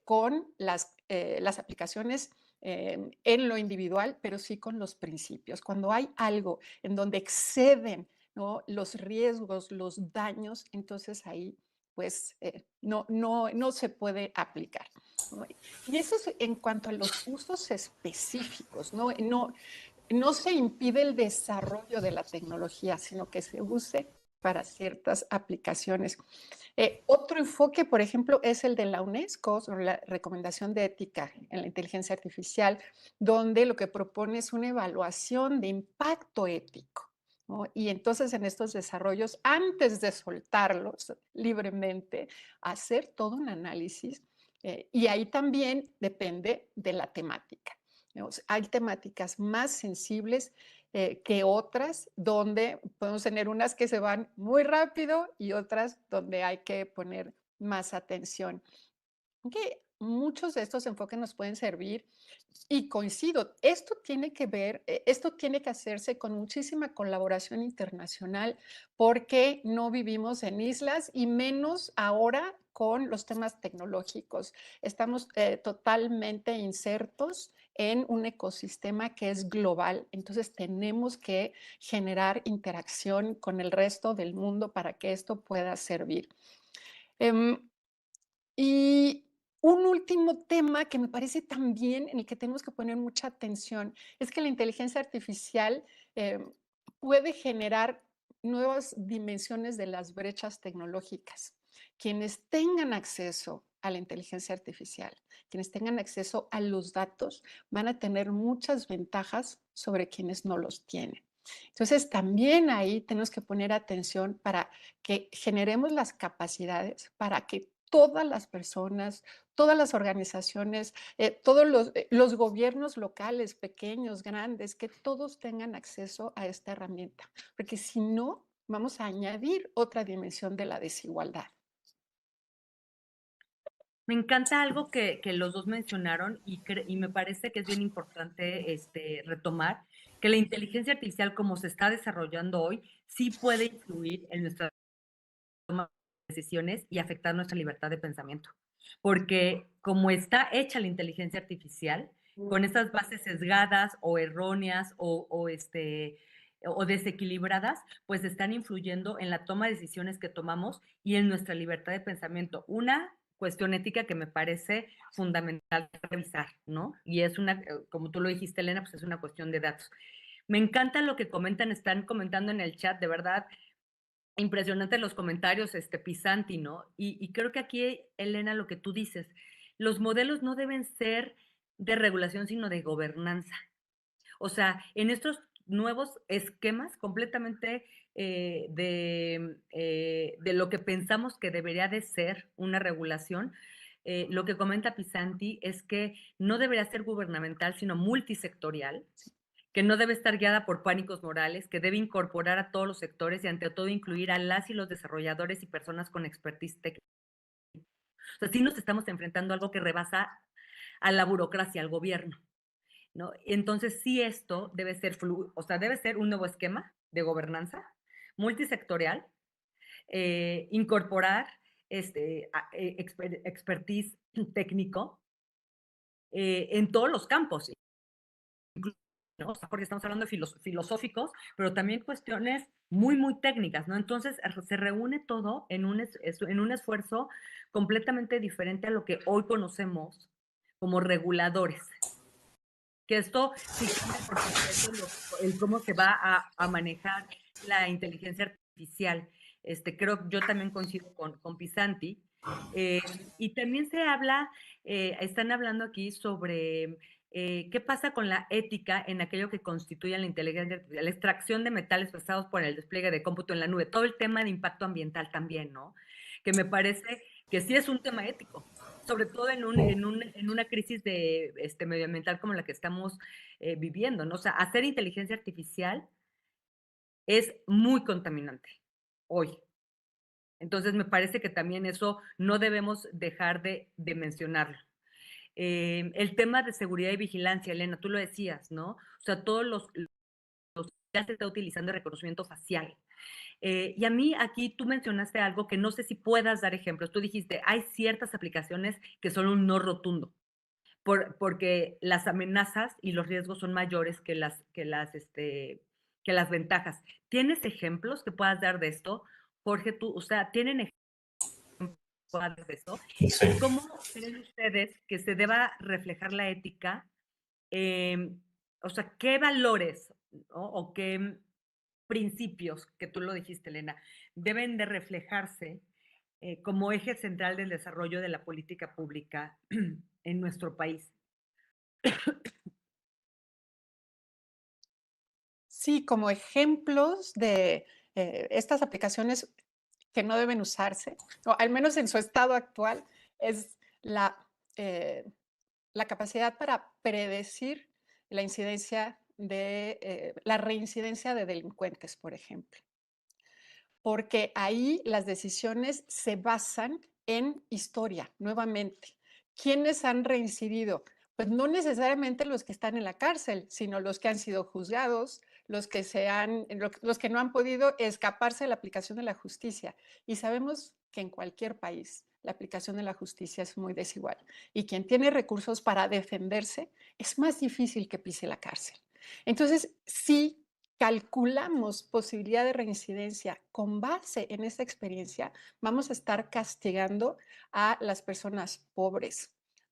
con las aplicaciones en lo individual, pero sí con los principios. Cuando hay algo en donde exceden, ¿no?, los riesgos, los daños, entonces ahí pues no se puede aplicar, ¿no? Y eso es en cuanto a los usos específicos, no se impide el desarrollo de la tecnología, sino que se use para ciertas aplicaciones. Otro enfoque, por ejemplo, es el de la UNESCO, sobre la recomendación de ética en la inteligencia artificial, donde lo que propone es una evaluación de impacto ético, ¿no? Y entonces en estos desarrollos, antes de soltarlos libremente, hacer todo un análisis, y ahí también depende de la temática. Hay temáticas más sensibles que otras, donde podemos tener unas que se van muy rápido y otras donde hay que poner más atención. Que muchos de estos enfoques nos pueden servir y coincido, esto tiene que hacerse con muchísima colaboración internacional, porque no vivimos en islas y menos ahora con los temas tecnológicos. Estamos totalmente insertos en un ecosistema que es global, entonces tenemos que generar interacción con el resto del mundo para que esto pueda servir. Y un último tema que me parece también en el que tenemos que poner mucha atención es que la inteligencia artificial puede generar nuevas dimensiones de las brechas tecnológicas. Quienes tengan acceso a la inteligencia artificial, quienes tengan acceso a los datos, van a tener muchas ventajas sobre quienes no los tienen. Entonces, también ahí tenemos que poner atención para que generemos las capacidades para que todas las personas, todas las organizaciones, todos los gobiernos locales, pequeños, grandes, que todos tengan acceso a esta herramienta, porque si no, vamos a añadir otra dimensión de la desigualdad. Me encanta algo que los dos mencionaron y me parece que es bien importante retomar, que la inteligencia artificial, como se está desarrollando hoy, sí puede influir en nuestra toma de decisiones y afectar nuestra libertad de pensamiento. Porque como está hecha la inteligencia artificial, con estas bases sesgadas o erróneas o desequilibradas, pues están influyendo en la toma de decisiones que tomamos y en nuestra libertad de pensamiento. Una cuestión ética que me parece fundamental revisar, ¿no? Y es como tú lo dijiste, Elena, pues es una cuestión de datos. Me encanta lo que están comentando en el chat, de verdad, impresionante los comentarios, Pisanti, ¿no? Y creo que aquí, Elena, lo que tú dices, los modelos no deben ser de regulación, sino de gobernanza. O sea, en estos nuevos esquemas completamente de lo que pensamos que debería de ser una regulación, lo que comenta Pisanti es que no debería ser gubernamental, sino multisectorial, que no debe estar guiada por pánicos morales, que debe incorporar a todos los sectores y ante todo incluir a las y los desarrolladores y personas con expertise técnica. O sea, sí nos estamos enfrentando a algo que rebasa a la burocracia, al gobierno, ¿no? Entonces, sí, esto debe ser debe ser un nuevo esquema de gobernanza multisectorial, incorporar expertise técnico en todos los campos, ¿no? O sea, porque estamos hablando de filosóficos, pero también cuestiones muy, muy técnicas, ¿no? Entonces, se reúne todo en un esfuerzo completamente diferente a lo que hoy conocemos como reguladores. Que esto sí cambia por completo el cómo se va a manejar la inteligencia artificial. Creo, yo también coincido con Pisanti. Y también se habla, están hablando aquí sobre qué pasa con la ética en aquello que constituye la inteligencia artificial, la extracción de metales pesados por el despliegue de cómputo en la nube, todo el tema de impacto ambiental también, ¿no? Que me parece que sí es un tema ético, sobre todo en una crisis de, medioambiental como la que estamos viviendo, ¿no? O sea, hacer inteligencia artificial es muy contaminante hoy. Entonces, me parece que también eso no debemos dejar de mencionarlo. El tema de seguridad y vigilancia, Elena, tú lo decías, ¿no? O sea, todos los ya se está utilizando el reconocimiento facial. Y a mí aquí tú mencionaste algo que no sé si puedas dar ejemplos. Tú dijiste, hay ciertas aplicaciones que son un no rotundo, porque las amenazas y los riesgos son mayores que las ventajas. ¿Tienes ejemplos que puedas dar de esto? Jorge, tú, o sea, ¿tienen ejemplos de esto? Sí. ¿Y cómo creen ustedes que se deba reflejar la ética? O sea, ¿qué valores, ¿no? O qué principios, que tú lo dijiste, Elena, deben de reflejarse como eje central del desarrollo de la política pública en nuestro país? Sí, como ejemplos de estas aplicaciones que no deben usarse, o al menos en su estado actual, es la capacidad para predecir la incidencia de la reincidencia de delincuentes, por ejemplo. Porque ahí las decisiones se basan en historia, nuevamente. ¿Quiénes han reincidido? Pues no necesariamente los que están en la cárcel, sino los que han sido juzgados, los que no han podido escaparse de la aplicación de la justicia. Y sabemos que en cualquier país la aplicación de la justicia es muy desigual. Y quien tiene recursos para defenderse es más difícil que pise la cárcel. Entonces, sí, calculamos posibilidad de reincidencia con base en esa experiencia, vamos a estar castigando a las personas pobres,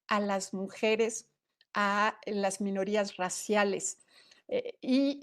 a las mujeres, a las minorías raciales. Y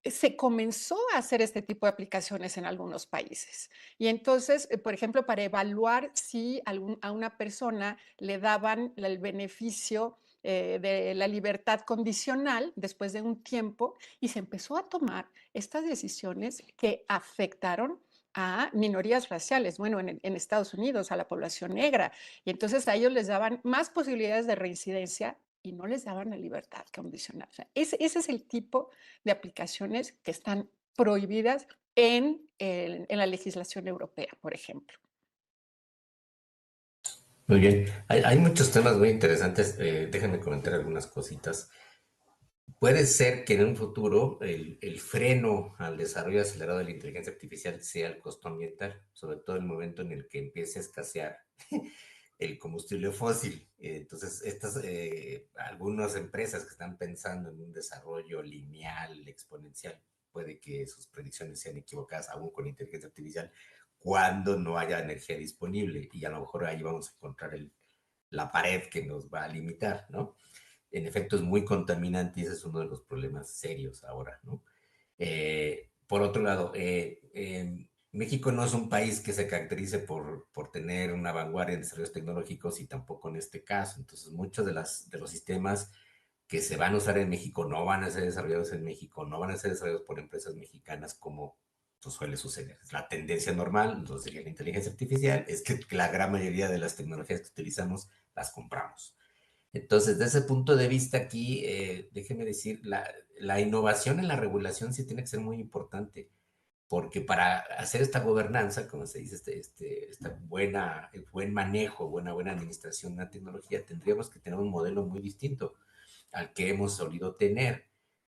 se comenzó a hacer este tipo de aplicaciones en algunos países. Y entonces, por ejemplo, para evaluar si a una persona le daban el beneficio de la libertad condicional después de un tiempo, y se empezó a tomar estas decisiones que afectaron a minorías raciales, bueno, en Estados Unidos, a la población negra, y entonces a ellos les daban más posibilidades de reincidencia y no les daban la libertad condicional. O sea, ese es el tipo de aplicaciones que están prohibidas en la legislación europea, por ejemplo. Muy bien. Hay muchos temas muy interesantes. Déjenme comentar algunas cositas. Puede ser que en un futuro el freno al desarrollo acelerado de la inteligencia artificial sea el costo ambiental, sobre todo en el momento en el que empiece a escasear el combustible fósil. Entonces, algunas empresas que están pensando en un desarrollo lineal, exponencial, puede que sus predicciones sean equivocadas aún con inteligencia artificial cuando no haya energía disponible, y a lo mejor ahí vamos a encontrar la pared que nos va a limitar, ¿no? En efecto, es muy contaminante y ese es uno de los problemas serios ahora, ¿no? Por otro lado, México no es un país que se caracterice por tener una vanguardia en desarrollos tecnológicos, y tampoco en este caso. Entonces, muchos de los sistemas que se van a usar en México no van a ser desarrollados en México, no van a ser desarrollados por empresas mexicanas como pues, suele suceder. La tendencia normal, entonces sería la inteligencia artificial, es que la gran mayoría de las tecnologías que utilizamos las compramos. Entonces, desde ese punto de vista aquí, déjeme decir, la innovación en la regulación sí tiene que ser muy importante, porque para hacer esta gobernanza, como se dice, buen manejo, buena administración de la tecnología, tendríamos que tener un modelo muy distinto al que hemos solido tener.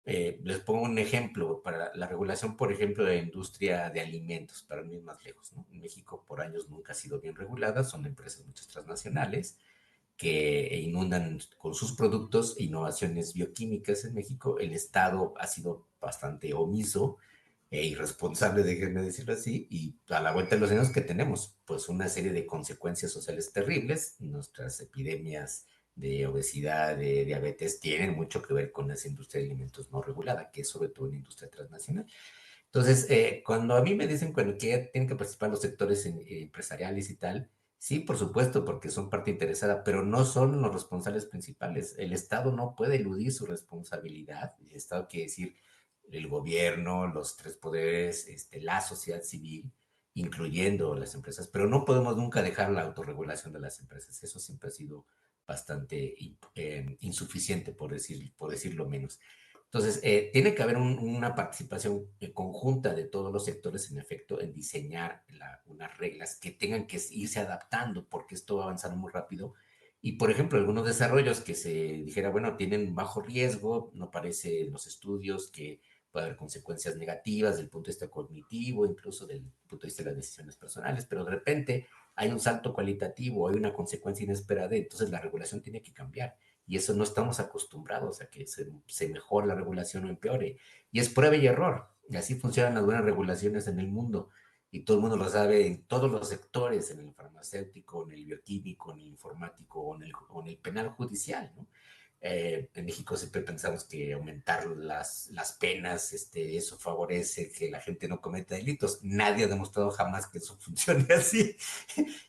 Les pongo un ejemplo, para la regulación, por ejemplo, de la industria de alimentos, para no ir más lejos, ¿no? En México por años nunca ha sido bien regulada, son empresas muchas transnacionales, que inundan con sus productos innovaciones bioquímicas en México. El Estado ha sido bastante omiso e irresponsable, déjenme decirlo así, y a la vuelta de los años que tenemos, pues una serie de consecuencias sociales terribles. Nuestras epidemias de obesidad, de diabetes, tienen mucho que ver con esa industria de alimentos no regulada, que es sobre todo una industria transnacional. Entonces, cuando a mí me dicen que tienen que participar los sectores empresariales y tal, sí, por supuesto, porque son parte interesada, pero no son los responsables principales. El Estado no puede eludir su responsabilidad. El Estado quiere decir el gobierno, los tres poderes, la sociedad civil, incluyendo las empresas, pero no podemos nunca dejar la autorregulación de las empresas. Eso siempre ha sido bastante insuficiente, por decirlo menos. Entonces, tiene que haber una participación conjunta de todos los sectores, en efecto, en diseñar unas reglas que tengan que irse adaptando, porque esto va avanzando muy rápido. Y, por ejemplo, algunos desarrollos que se dijera, bueno, tienen bajo riesgo, no parece en los estudios que puede haber consecuencias negativas desde el punto de vista cognitivo, incluso desde el punto de vista de las decisiones personales, pero de repente hay un salto cualitativo, hay una consecuencia inesperada, entonces la regulación tiene que cambiar. Y eso no estamos acostumbrados a que se mejore la regulación o empeore. Y es prueba y error. Y así funcionan las buenas regulaciones en el mundo. Y todo el mundo lo sabe en todos los sectores, en el farmacéutico, en el bioquímico, en el informático o en el penal judicial, ¿no? En México siempre pensamos que aumentar las penas, eso favorece que la gente no cometa delitos. Nadie ha demostrado jamás que eso funcione así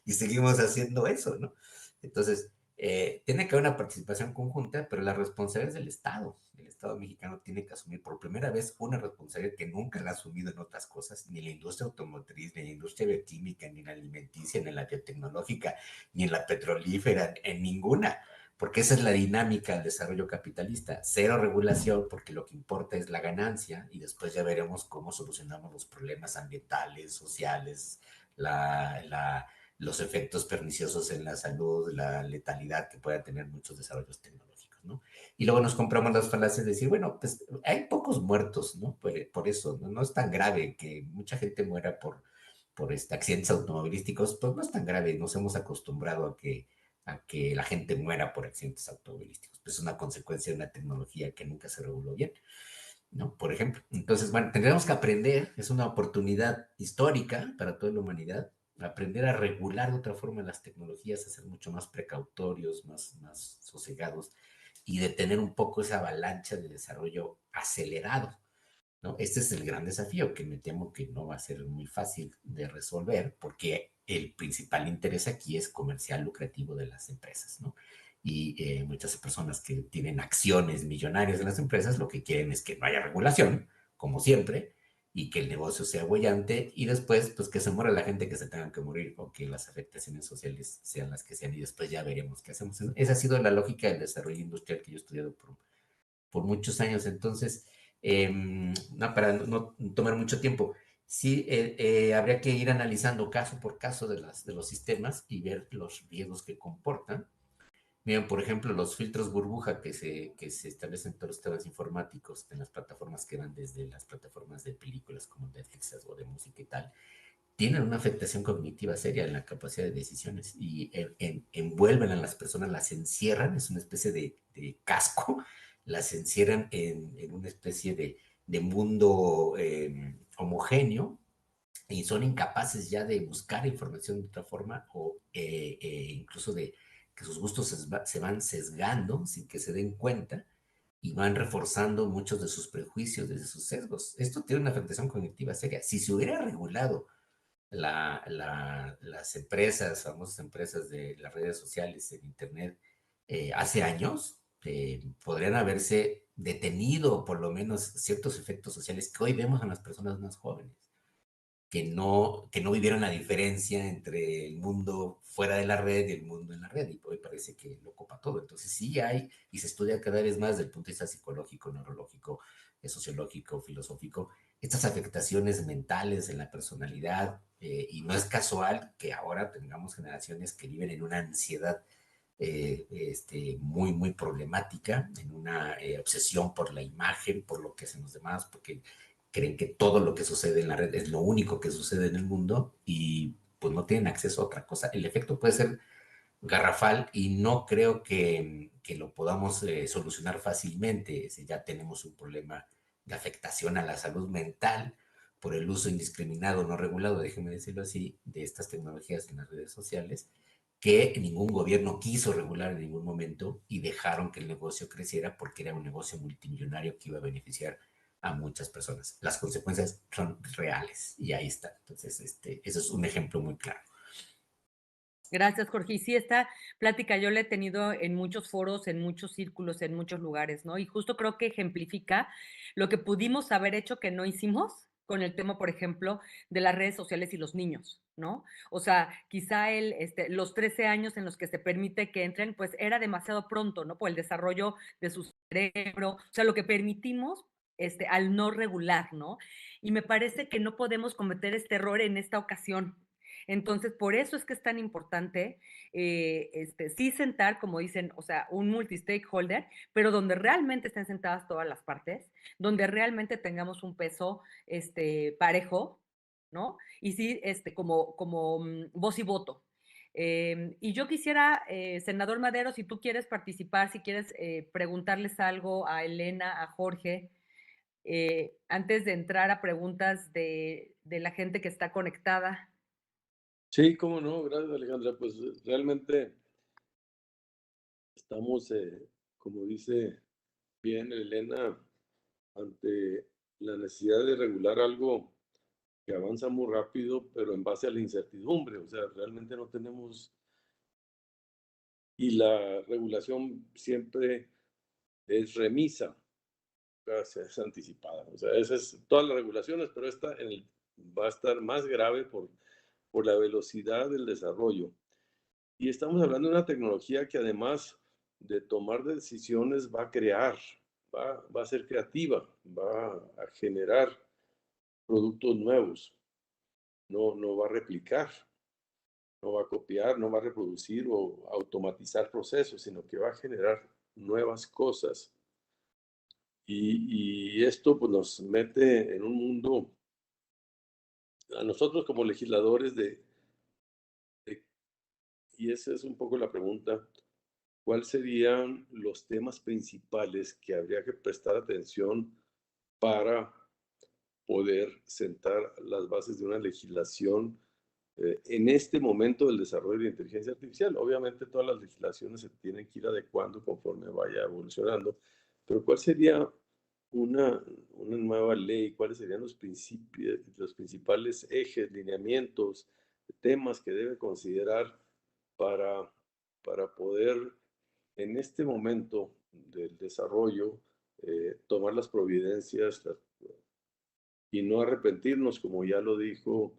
y seguimos haciendo eso, ¿no? Entonces, tiene que haber una participación conjunta, pero la responsabilidad es del Estado. El Estado mexicano tiene que asumir por primera vez una responsabilidad que nunca la ha asumido en otras cosas, ni en la industria automotriz, ni en la industria bioquímica, ni en la alimenticia, ni en la biotecnológica, ni en la petrolífera, en ninguna, porque esa es la dinámica del desarrollo capitalista. Cero regulación, porque lo que importa es la ganancia, y después ya veremos cómo solucionamos los problemas ambientales, sociales, los efectos perniciosos en la salud, la letalidad que puedan tener muchos desarrollos tecnológicos, ¿no? Y luego nos compramos las falacias de decir, bueno, pues hay pocos muertos, ¿no? Por eso, ¿no? No es tan grave que mucha gente muera por accidentes automovilísticos, pues no es tan grave, nos hemos acostumbrado a que la gente muera por accidentes automovilísticos. Pues es una consecuencia de una tecnología que nunca se reguló bien, ¿no? Por ejemplo. Entonces, bueno, tendríamos que aprender, es una oportunidad histórica para toda la humanidad, aprender a regular de otra forma las tecnologías, a ser mucho más precautorios, más sosegados y detener un poco esa avalancha de desarrollo acelerado, ¿no? Este es el gran desafío que me temo que no va a ser muy fácil de resolver porque el principal interés aquí es comercial lucrativo de las empresas, ¿no? Y muchas personas que tienen acciones millonarias en las empresas lo que quieren es que no haya regulación, como siempre, y que el negocio sea bollante y después, pues que se muera la gente que se tenga que morir o que las afectaciones sociales sean las que sean y después ya veremos qué hacemos. Esa ha sido la lógica del desarrollo industrial que yo he estudiado por muchos años. Entonces, no, para no tomar mucho tiempo, sí habría que ir analizando caso por caso de los sistemas y ver los riesgos que comportan. Miren, por ejemplo, los filtros burbuja que se establecen en todos los temas informáticos en las plataformas que van desde las plataformas de películas como Netflix o de música y tal, tienen una afectación cognitiva seria en la capacidad de decisiones y envuelven a las personas, las encierran, es una especie de casco, las encierran en una especie de mundo homogéneo y son incapaces ya de buscar información de otra forma o incluso de que sus gustos se van sesgando sin que se den cuenta y van reforzando muchos de sus prejuicios, de sus sesgos. Esto tiene una afectación cognitiva seria. Si se hubiera regulado las empresas, famosas empresas de las redes sociales, en Internet, hace años, podrían haberse detenido por lo menos ciertos efectos sociales que hoy vemos en las personas más jóvenes, que no vivieron la diferencia entre el mundo fuera de la red y el mundo en la red, y hoy parece que lo copa todo. Entonces sí hay, y se estudia cada vez más desde el punto de vista psicológico, neurológico, sociológico, filosófico, estas afectaciones mentales en la personalidad, y no es casual que ahora tengamos generaciones que viven en una ansiedad muy problemática, en una obsesión por la imagen, por lo que hacen los demás, porque creen que todo lo que sucede en la red es lo único que sucede en el mundo y pues no tienen acceso a otra cosa. El efecto puede ser garrafal y no creo que lo podamos solucionar fácilmente. Ya tenemos un problema de afectación a la salud mental por el uso indiscriminado, no regulado, déjeme decirlo así, de estas tecnologías en las redes sociales, que ningún gobierno quiso regular en ningún momento y dejaron que el negocio creciera porque era un negocio multimillonario que iba a beneficiar a muchas personas. Las consecuencias son reales y ahí está. Entonces, eso es un ejemplo muy claro. Gracias, Jorge. Y sí, esta plática yo la he tenido en muchos foros, en muchos círculos, en muchos lugares, ¿no? Y justo creo que ejemplifica lo que pudimos haber hecho que no hicimos con el tema, por ejemplo, de las redes sociales y los niños, ¿no? O sea, quizá los 13 años en los que se permite que entren, pues era demasiado pronto, ¿no? Por el desarrollo de su cerebro, o sea, lo que permitimos al no regular, ¿no? Y me parece que no podemos cometer este error en esta ocasión. Entonces, por eso es que es tan importante sí sentar, como dicen, o sea, un multi-stakeholder, pero donde realmente estén sentadas todas las partes, donde realmente tengamos un peso parejo, ¿no? Y sí, como voz y voto. Y yo quisiera, senador Madero, si tú quieres participar, si quieres preguntarles algo a Elena, a Jorge, antes de entrar a preguntas de la gente que está conectada. Sí, cómo no, gracias Alejandra. Pues realmente estamos, como dice bien Elena, ante la necesidad de regular algo que avanza muy rápido, pero en base a la incertidumbre. O sea, realmente no tenemos, y la regulación siempre es remisa, o sea, es anticipada. O sea, esas es todas las regulaciones, pero esta va a estar más grave por la velocidad del desarrollo. Y estamos hablando de una tecnología que además de tomar decisiones va a crear, va a ser creativa, va a generar productos nuevos, no va a replicar, no va a copiar, no va a reproducir o automatizar procesos, sino que va a generar nuevas cosas. Y esto pues, nos mete en un mundo, a nosotros como legisladores, y esa es un poco la pregunta, ¿cuáles serían los temas principales que habría que prestar atención para poder sentar las bases de una legislación en este momento del desarrollo de la inteligencia artificial? Obviamente todas las legislaciones se tienen que ir adecuando conforme vaya evolucionando, pero ¿cuál sería una nueva ley? ¿Cuáles serían los principales ejes, lineamientos, temas que debe considerar para, para poder en este momento del desarrollo tomar las providencias y no arrepentirnos, como ya lo dijo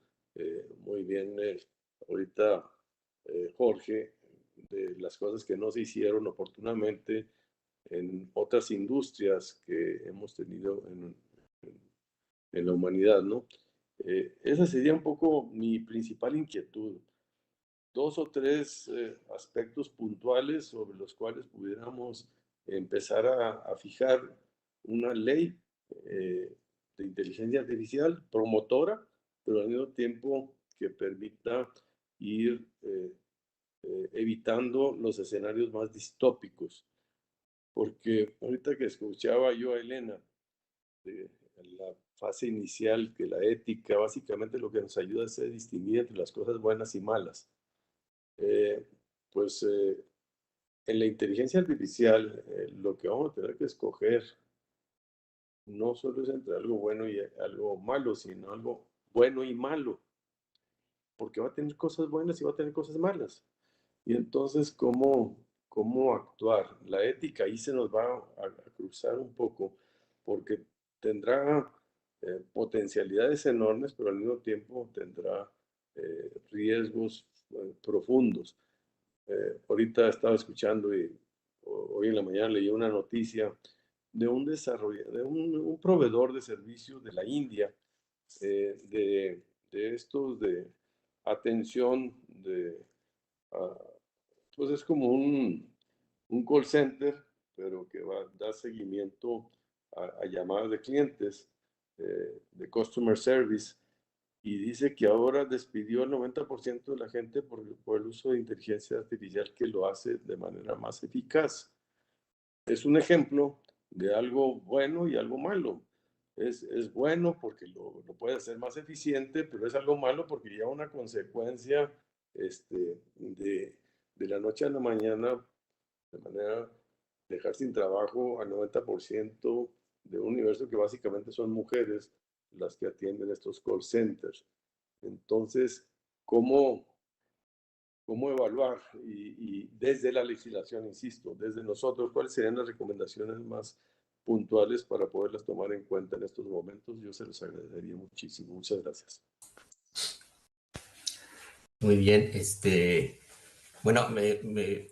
muy bien ahorita Jorge, de las cosas que no se hicieron oportunamente en otras industrias que hemos tenido en la humanidad, ¿no? Esa sería un poco mi principal inquietud. Dos o tres aspectos puntuales sobre los cuales pudiéramos empezar a fijar una ley de inteligencia artificial promotora, pero al mismo tiempo que permita ir evitando los escenarios más distópicos. Porque ahorita que escuchaba yo a Elena, en la fase inicial, que la ética básicamente lo que nos ayuda es a distinguir entre las cosas buenas y malas. Pues en la inteligencia artificial lo que vamos a tener que escoger no solo es entre algo bueno y algo malo, sino algo bueno y malo, porque va a tener cosas buenas y va a tener cosas malas. Y entonces, ¿cómo actuar? La ética ahí se nos va a cruzar un poco, porque tendrá potencialidades enormes, pero al mismo tiempo tendrá riesgos profundos. Ahorita estaba escuchando y hoy en la mañana leí una noticia de un un proveedor de servicios de la India, de estos de atención pues es como un call center, pero que da seguimiento a llamadas de clientes, de customer service, y dice que ahora despidió al 90% de la gente por el uso de inteligencia artificial que lo hace de manera más eficaz. Es un ejemplo de algo bueno y algo malo. Es bueno porque lo puede hacer más eficiente, pero es algo malo porque lleva una consecuencia de la noche a la mañana, de manera dejar sin trabajo al 90% de un universo que básicamente son mujeres las que atienden estos call centers. Entonces, ¿cómo evaluar? Y desde la legislación, insisto, desde nosotros, ¿cuáles serían las recomendaciones más puntuales para poderlas tomar en cuenta en estos momentos? Yo se los agradecería muchísimo. Muchas gracias. Muy bien, bueno,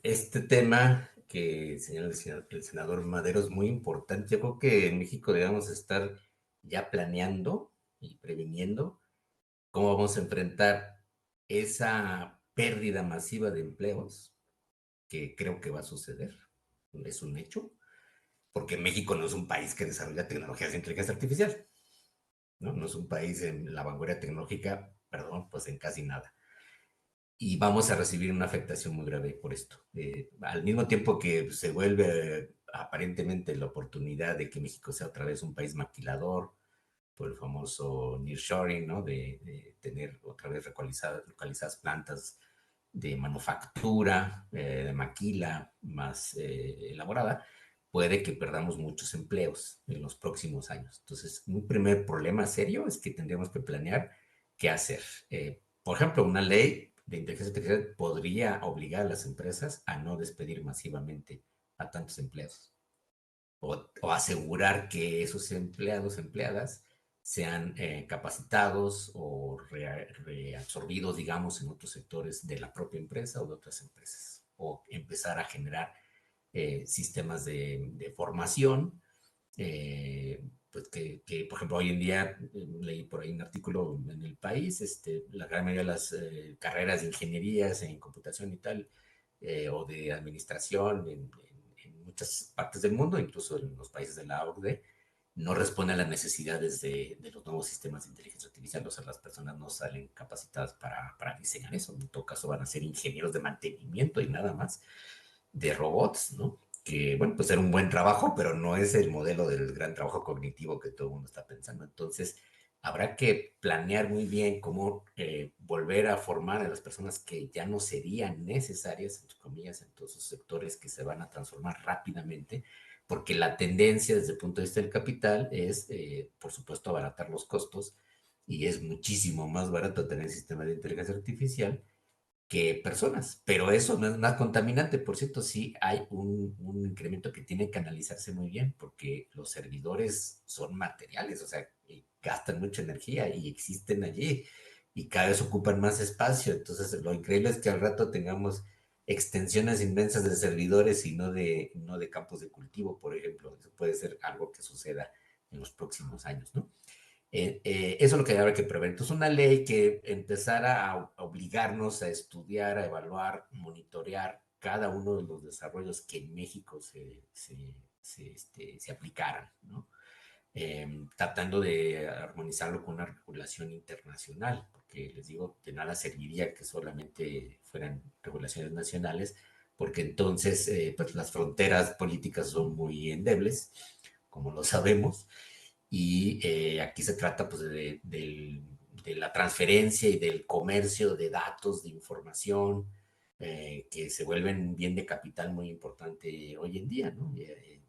este tema que señala el senador Madero es muy importante. Yo creo que en México debemos estar ya planeando y previniendo cómo vamos a enfrentar esa pérdida masiva de empleos, que creo que va a suceder, es un hecho, porque México no es un país que desarrolla tecnologías de inteligencia artificial, ¿no? No es un país en la vanguardia tecnológica, perdón, pues en casi nada. Y vamos a recibir una afectación muy grave por esto. Al mismo tiempo que se vuelve aparentemente la oportunidad de que México sea otra vez un país maquilador, por el famoso nearshoring, ¿no? De tener otra vez localizadas plantas de manufactura, de maquila más elaborada, puede que perdamos muchos empleos en los próximos años. Entonces, un primer problema serio es que tendríamos que planear qué hacer. Por ejemplo, una ley de inteligencia artificial podría obligar a las empresas a no despedir masivamente a tantos empleados o asegurar que esos empleados, empleadas, sean capacitados o reabsorbidos, digamos, en otros sectores de la propia empresa o de otras empresas, o empezar a generar sistemas de formación, pues por ejemplo, hoy en día leí por ahí un artículo en El País, la gran mayoría de las carreras de ingenierías en computación y tal, o de administración en muchas partes del mundo, incluso en los países de la OCDE, no responde a las necesidades de los nuevos sistemas de inteligencia artificial. O sea, las personas no salen capacitadas para diseñar eso. En todo caso, van a ser ingenieros de mantenimiento y nada más, de robots, ¿no? Que, bueno, pues era un buen trabajo, pero no es el modelo del gran trabajo cognitivo que todo el mundo está pensando. Entonces, habrá que planear muy bien cómo volver a formar a las personas que ya no serían necesarias, entre comillas, en todos esos sectores que se van a transformar rápidamente, porque la tendencia desde el punto de vista del capital es, por supuesto, abaratar los costos, y es muchísimo más barato tener sistemas de inteligencia artificial que personas, pero eso no es más contaminante. Por cierto, sí hay un incremento que tiene que analizarse muy bien, porque los servidores son materiales, o sea, gastan mucha energía y existen allí y cada vez ocupan más espacio. Entonces, lo increíble es que al rato tengamos extensiones inmensas de servidores y no de campos de cultivo, por ejemplo. Eso puede ser algo que suceda en los próximos años, ¿no? Eso es lo que habrá que prever. Entonces, una ley que empezara a obligarnos a estudiar, a evaluar, monitorear cada uno de los desarrollos que en México se aplicaran, ¿no? Tratando de armonizarlo con una regulación internacional, porque les digo, de nada serviría que solamente fueran regulaciones nacionales, porque entonces pues las fronteras políticas son muy endebles, como lo sabemos, y aquí se trata pues de la transferencia y del comercio de datos, de información, que se vuelven un bien de capital muy importante hoy en día, ¿no?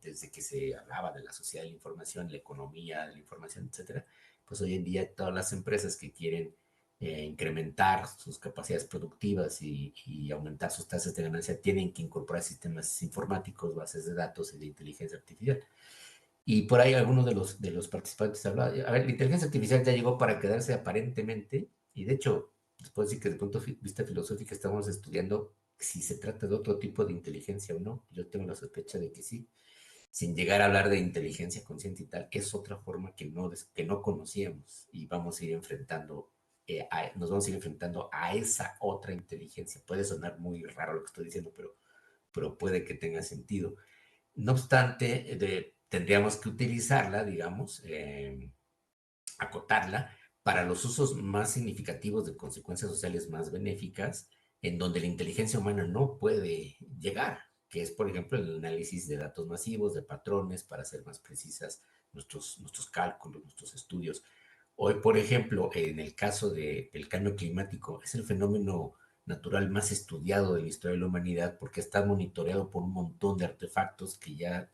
Desde que se hablaba de la sociedad de la información, la economía de la información, etcétera, pues hoy en día todas las empresas que quieren incrementar sus capacidades productivas y aumentar sus tasas de ganancia tienen que incorporar sistemas informáticos, bases de datos y de inteligencia artificial. Y por ahí algunos de los participantes hablaban, a ver, la inteligencia artificial ya llegó para quedarse aparentemente, y de hecho, les puedo decir que desde el punto de vista filosófico estamos estudiando si se trata de otro tipo de inteligencia o no. Yo tengo la sospecha de que sí, sin llegar a hablar de inteligencia consciente y tal, es otra forma que no conocíamos, y vamos a ir enfrentando, nos vamos a ir enfrentando a esa otra inteligencia. Puede sonar muy raro lo que estoy diciendo, pero puede que tenga sentido. No obstante, tendríamos que utilizarla, digamos, acotarla para los usos más significativos de consecuencias sociales más benéficas, en donde la inteligencia humana no puede llegar, que es, por ejemplo, el análisis de datos masivos, de patrones, para hacer más precisas nuestros cálculos, nuestros estudios. Hoy, por ejemplo, en el caso del cambio climático, es el fenómeno natural más estudiado de la historia de la humanidad porque está monitoreado por un montón de artefactos que ya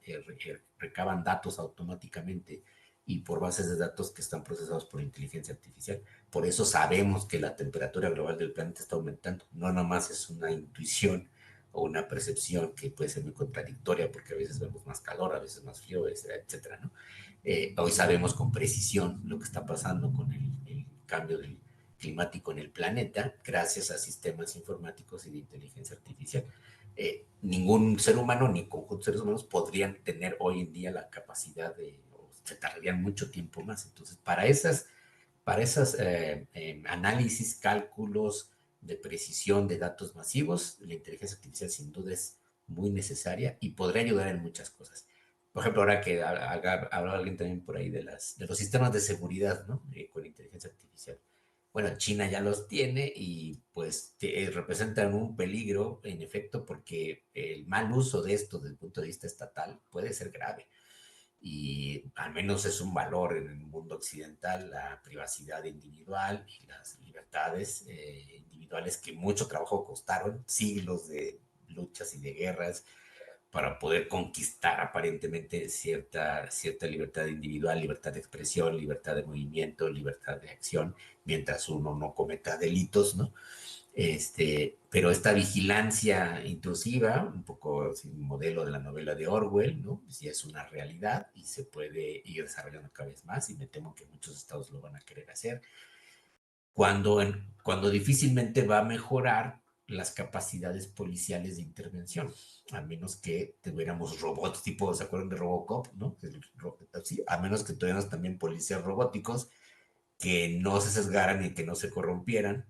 recaban datos automáticamente y por bases de datos que están procesados por inteligencia artificial. Por eso sabemos que la temperatura global del planeta está aumentando. No nomás es una intuición o una percepción que puede ser muy contradictoria porque a veces vemos más calor, a veces más frío, etcétera, ¿no? Hoy sabemos con precisión lo que está pasando con el cambio climático en el planeta gracias a sistemas informáticos y de inteligencia artificial. Ningún ser humano ni conjunto de seres humanos podrían tener hoy en día la capacidad de, o se tardarían mucho tiempo más. Entonces, para esas análisis, cálculos de precisión de datos masivos, la inteligencia artificial sin duda es muy necesaria y podría ayudar en muchas cosas. Por ejemplo, ahora que hablaba alguien también por ahí de los sistemas de seguridad, ¿no? Con inteligencia artificial. Bueno, China ya los tiene y pues representan un peligro, en efecto, porque el mal uso de esto desde el punto de vista estatal puede ser grave y al menos es un valor en el mundo occidental, la privacidad individual y las libertades individuales que mucho trabajo costaron, siglos de luchas y de guerras para poder conquistar aparentemente cierta libertad individual, libertad de expresión, libertad de movimiento, libertad de acción, mientras uno no cometa delitos, ¿no? Pero esta vigilancia intrusiva, un poco un modelo de la novela de Orwell, ¿no? Sí es una realidad y se puede ir desarrollando cada vez más y me temo que muchos estados lo van a querer hacer. Cuando difícilmente va a mejorar las capacidades policiales de intervención, a menos que tuviéramos robots tipo, ¿se acuerdan de Robocop? ¿No? Sí, a menos que tuviéramos también policías robóticos que no se sesgaran y que no se corrompieran.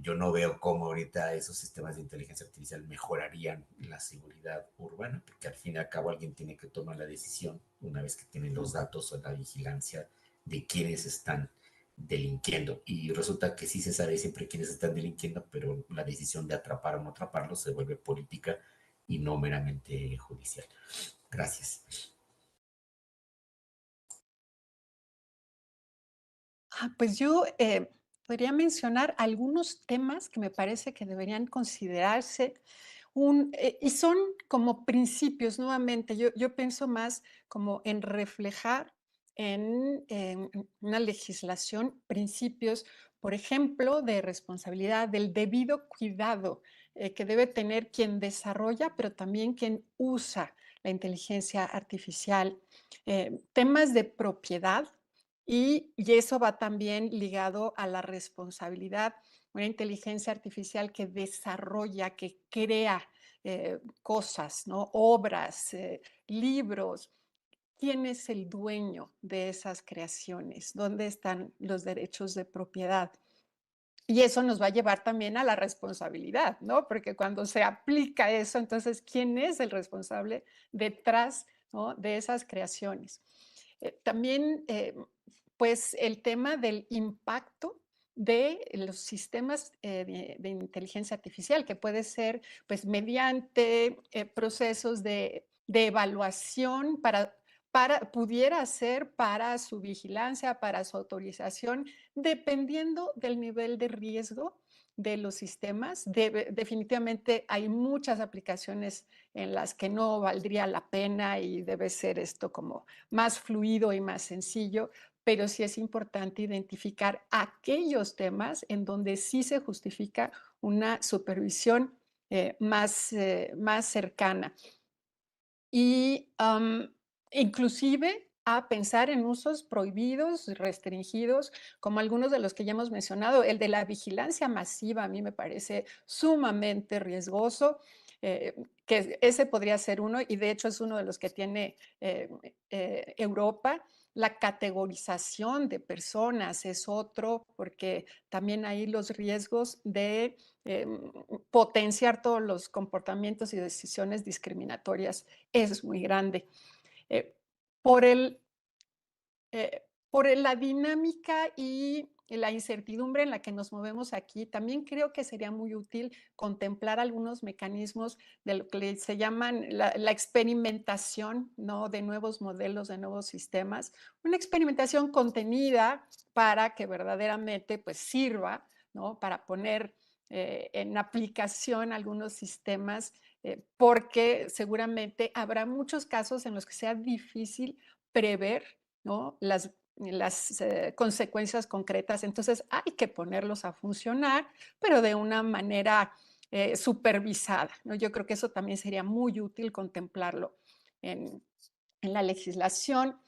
Yo no veo cómo ahorita esos sistemas de inteligencia artificial mejorarían la seguridad urbana, porque al fin y al cabo alguien tiene que tomar la decisión, una vez que tienen los datos o la vigilancia de quiénes están delinquiendo. Y resulta que sí se sabe siempre quiénes están delinquiendo, pero la decisión de atrapar o no atraparlos se vuelve política y no meramente judicial. Gracias. Pues yo podría mencionar algunos temas que me parece que deberían considerarse y son como principios, nuevamente, yo pienso más como en reflejar en una legislación principios, por ejemplo, de responsabilidad, del debido cuidado que debe tener quien desarrolla, pero también quien usa la inteligencia artificial, temas de propiedad, y eso va también ligado a la responsabilidad. Una inteligencia artificial que desarrolla, que crea cosas, ¿no? Obras, libros. ¿Quién es el dueño de esas creaciones? ¿Dónde están los derechos de propiedad? Y eso nos va a llevar también a la responsabilidad, ¿no? Porque cuando se aplica eso, entonces, ¿quién es el responsable detrás, ¿no?, de esas creaciones? También, pues, el tema del impacto de los sistemas de inteligencia artificial, que puede ser, pues, mediante procesos de evaluación pudiera ser para su vigilancia, para su autorización, dependiendo del nivel de riesgo de los sistemas. Definitivamente hay muchas aplicaciones en las que no valdría la pena y debe ser esto como más fluido y más sencillo, pero sí es importante identificar aquellos temas en donde sí se justifica una supervisión más cercana. Y inclusive a pensar en usos prohibidos, restringidos, como algunos de los que ya hemos mencionado. El de la vigilancia masiva a mí me parece sumamente riesgoso, que ese podría ser uno, y de hecho es uno de los que tiene Europa. La categorización de personas es otro, porque también hay los riesgos de potenciar todos los comportamientos y decisiones discriminatorias es muy grande. Eh, por el, la dinámica y la incertidumbre en la que nos movemos aquí, también creo que sería muy útil contemplar algunos mecanismos de lo que se llaman la experimentación, ¿no?, de nuevos modelos, de nuevos sistemas, una experimentación contenida para que verdaderamente, pues, sirva, ¿no?, para poner en aplicación algunos sistemas, porque seguramente habrá muchos casos en los que sea difícil prever, ¿no?, las consecuencias concretas. Entonces hay que ponerlos a funcionar, pero de una manera supervisada, ¿no? Yo creo que eso también sería muy útil contemplarlo en, en la legislación.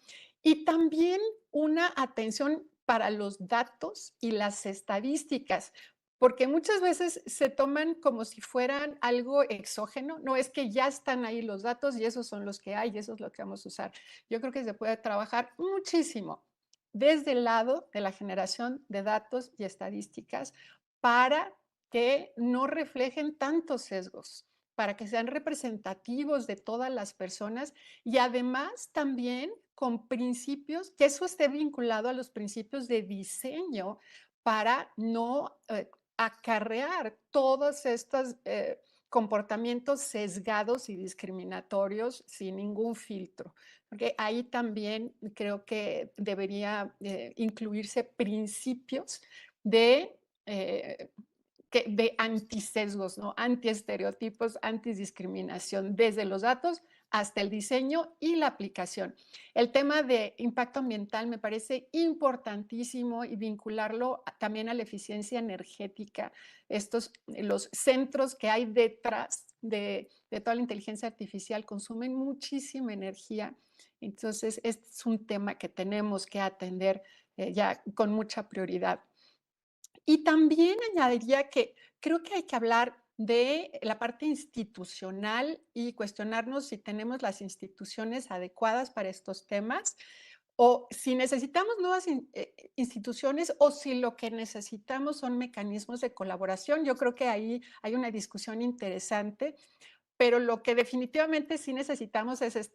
Y también una atención para los datos y las estadísticas, porque muchas veces se toman como si fueran algo exógeno. No, es que ya están ahí los datos y esos son los que hay y eso es lo que vamos a usar. Yo creo que se puede trabajar muchísimo desde el lado de la generación de datos y estadísticas para que no reflejen tantos sesgos, para que sean representativos de todas las personas y además también con principios, que eso esté vinculado a los principios de diseño para no acarrear todos estos comportamientos sesgados y discriminatorios sin ningún filtro. Porque ahí también creo que debería incluirse principios de de antisesgos, ¿no? Antiestereotipos, antidiscriminación, desde los datos hasta el diseño y la aplicación. El tema de impacto ambiental me parece importantísimo y vincularlo también a la eficiencia energética. Los centros que hay detrás de toda la inteligencia artificial consumen muchísima energía. Entonces, este es un tema que tenemos que atender ya con mucha prioridad. Y también añadiría que creo que hay que hablar de la parte institucional y cuestionarnos si tenemos las instituciones adecuadas para estos temas o si necesitamos nuevas instituciones o si lo que necesitamos son mecanismos de colaboración. Yo creo que ahí hay una discusión interesante, pero lo que definitivamente sí necesitamos es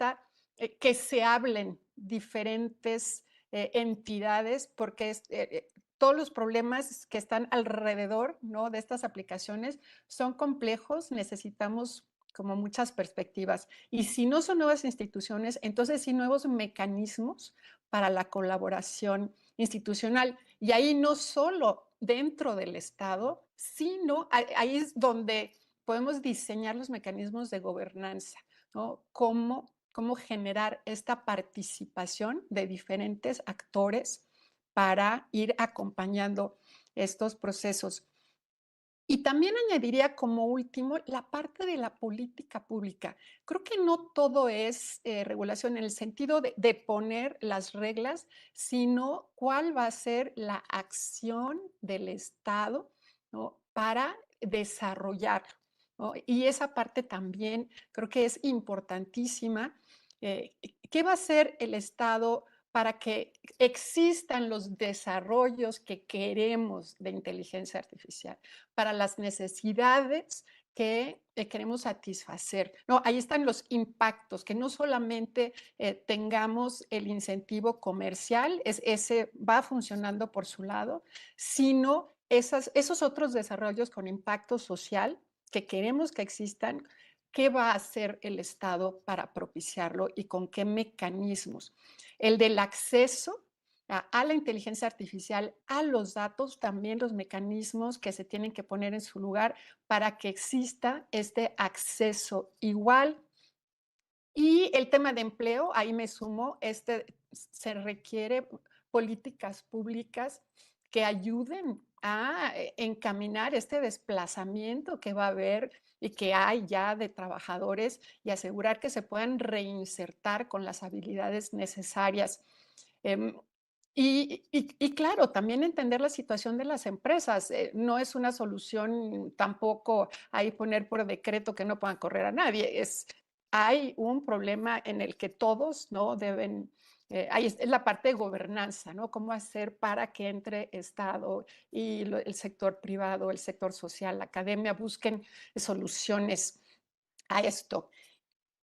que se hablen diferentes entidades, porque todos los problemas que están alrededor, ¿no?, de estas aplicaciones son complejos, necesitamos como muchas perspectivas. Y si no son nuevas instituciones, entonces sí nuevos mecanismos para la colaboración institucional. Y ahí no solo dentro del Estado, sino ahí es donde podemos diseñar los mecanismos de gobernanza, ¿no? Cómo generar esta participación de diferentes actores para ir acompañando estos procesos. Y también añadiría como último la parte de la política pública. Creo que no todo es regulación en el sentido de poner las reglas, sino cuál va a ser la acción del Estado, ¿no?, para desarrollarlo, ¿no? Y esa parte también creo que es importantísima. ¿Qué va a hacer el Estado para que existan los desarrollos que queremos de inteligencia artificial, para las necesidades que queremos satisfacer? No, ahí están los impactos, que no solamente tengamos el incentivo comercial, ese va funcionando por su lado, sino esos otros desarrollos con impacto social que queremos que existan. ¿Qué va a hacer el Estado para propiciarlo y con qué mecanismos? El del acceso a la inteligencia artificial, a los datos, también los mecanismos que se tienen que poner en su lugar para que exista este acceso igual. Y el tema de empleo, ahí me sumo, se requiere políticas públicas que ayuden a encaminar este desplazamiento que va a haber y que hay ya de trabajadores y asegurar que se puedan reinsertar con las habilidades necesarias. Em, y claro, también entender la situación de las empresas. No es una solución tampoco ahí poner por decreto que no puedan correr a nadie. Hay un problema en el que todos, ¿no?, deben, ahí es la parte de gobernanza, ¿no? Cómo hacer para que entre Estado y el sector privado, el sector social, la academia busquen soluciones a esto.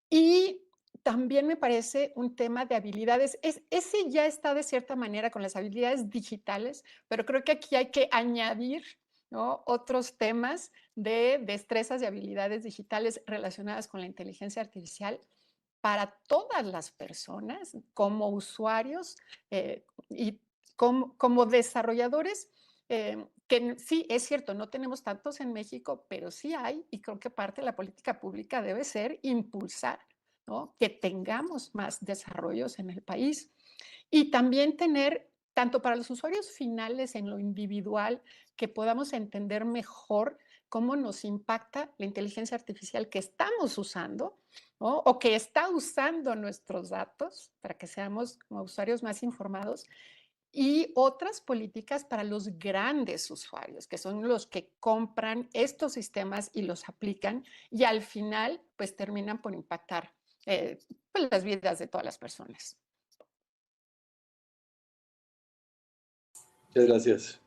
Y también me parece un tema de habilidades. Ese ya está de cierta manera con las habilidades digitales, pero creo que aquí hay que añadir, ¿no?, otros temas de destrezas y habilidades digitales relacionadas con la inteligencia artificial para todas las personas, como usuarios y como desarrolladores. que sí, es cierto, no tenemos tantos en México, pero sí hay, y creo que parte de la política pública debe ser impulsar, ¿no? Que tengamos más desarrollos en el país y también tener, tanto para los usuarios finales en lo individual, que podamos entender mejor cómo nos impacta la inteligencia artificial que estamos usando, ¿no? O que está usando nuestros datos para que seamos como usuarios más informados y otras políticas para los grandes usuarios, que son los que compran estos sistemas y los aplican y al final pues terminan por impactar pues, las vidas de todas las personas. Muchas gracias.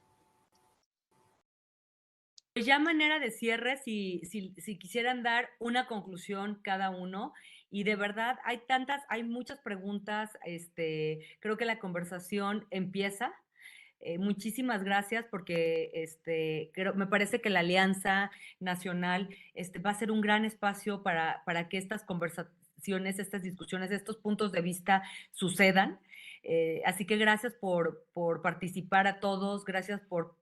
Pues ya a manera de cierre, si quisieran dar una conclusión cada uno, y de verdad hay muchas preguntas, creo que la conversación empieza. Muchísimas gracias porque me parece que la Alianza Nacional va a ser un gran espacio para que estas conversaciones, estas discusiones, estos puntos de vista sucedan. Así que gracias por participar a todos, gracias por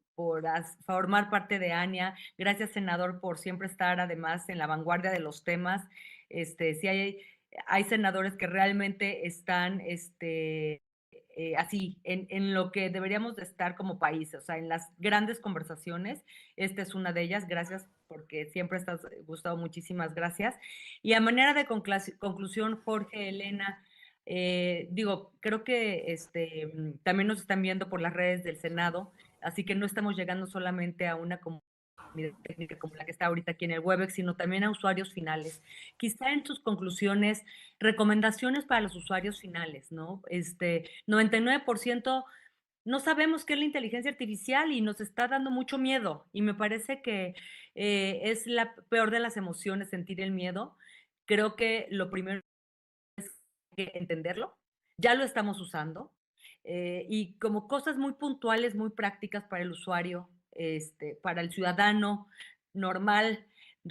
formar parte de ANIA, gracias senador por siempre estar además en la vanguardia de los temas. Sí hay senadores que realmente están así, en lo que deberíamos de estar como país, o sea, en las grandes conversaciones. Esta es una de ellas. Gracias porque siempre estás, Gustavo, muchísimas gracias. Y a manera de conclusión, Jorge, Elena, creo que también nos están viendo por las redes del Senado, así que no estamos llegando solamente a una comunidad técnica como la que está ahorita aquí en el Webex, sino también a usuarios finales. Quizá en sus conclusiones, recomendaciones para los usuarios finales, ¿no? 99% no sabemos qué es la inteligencia artificial y nos está dando mucho miedo. Y me parece que es la peor de las emociones sentir el miedo. Creo que lo primero es que entenderlo. Ya lo estamos usando. Y como cosas muy puntuales, muy prácticas para el usuario, para el ciudadano normal,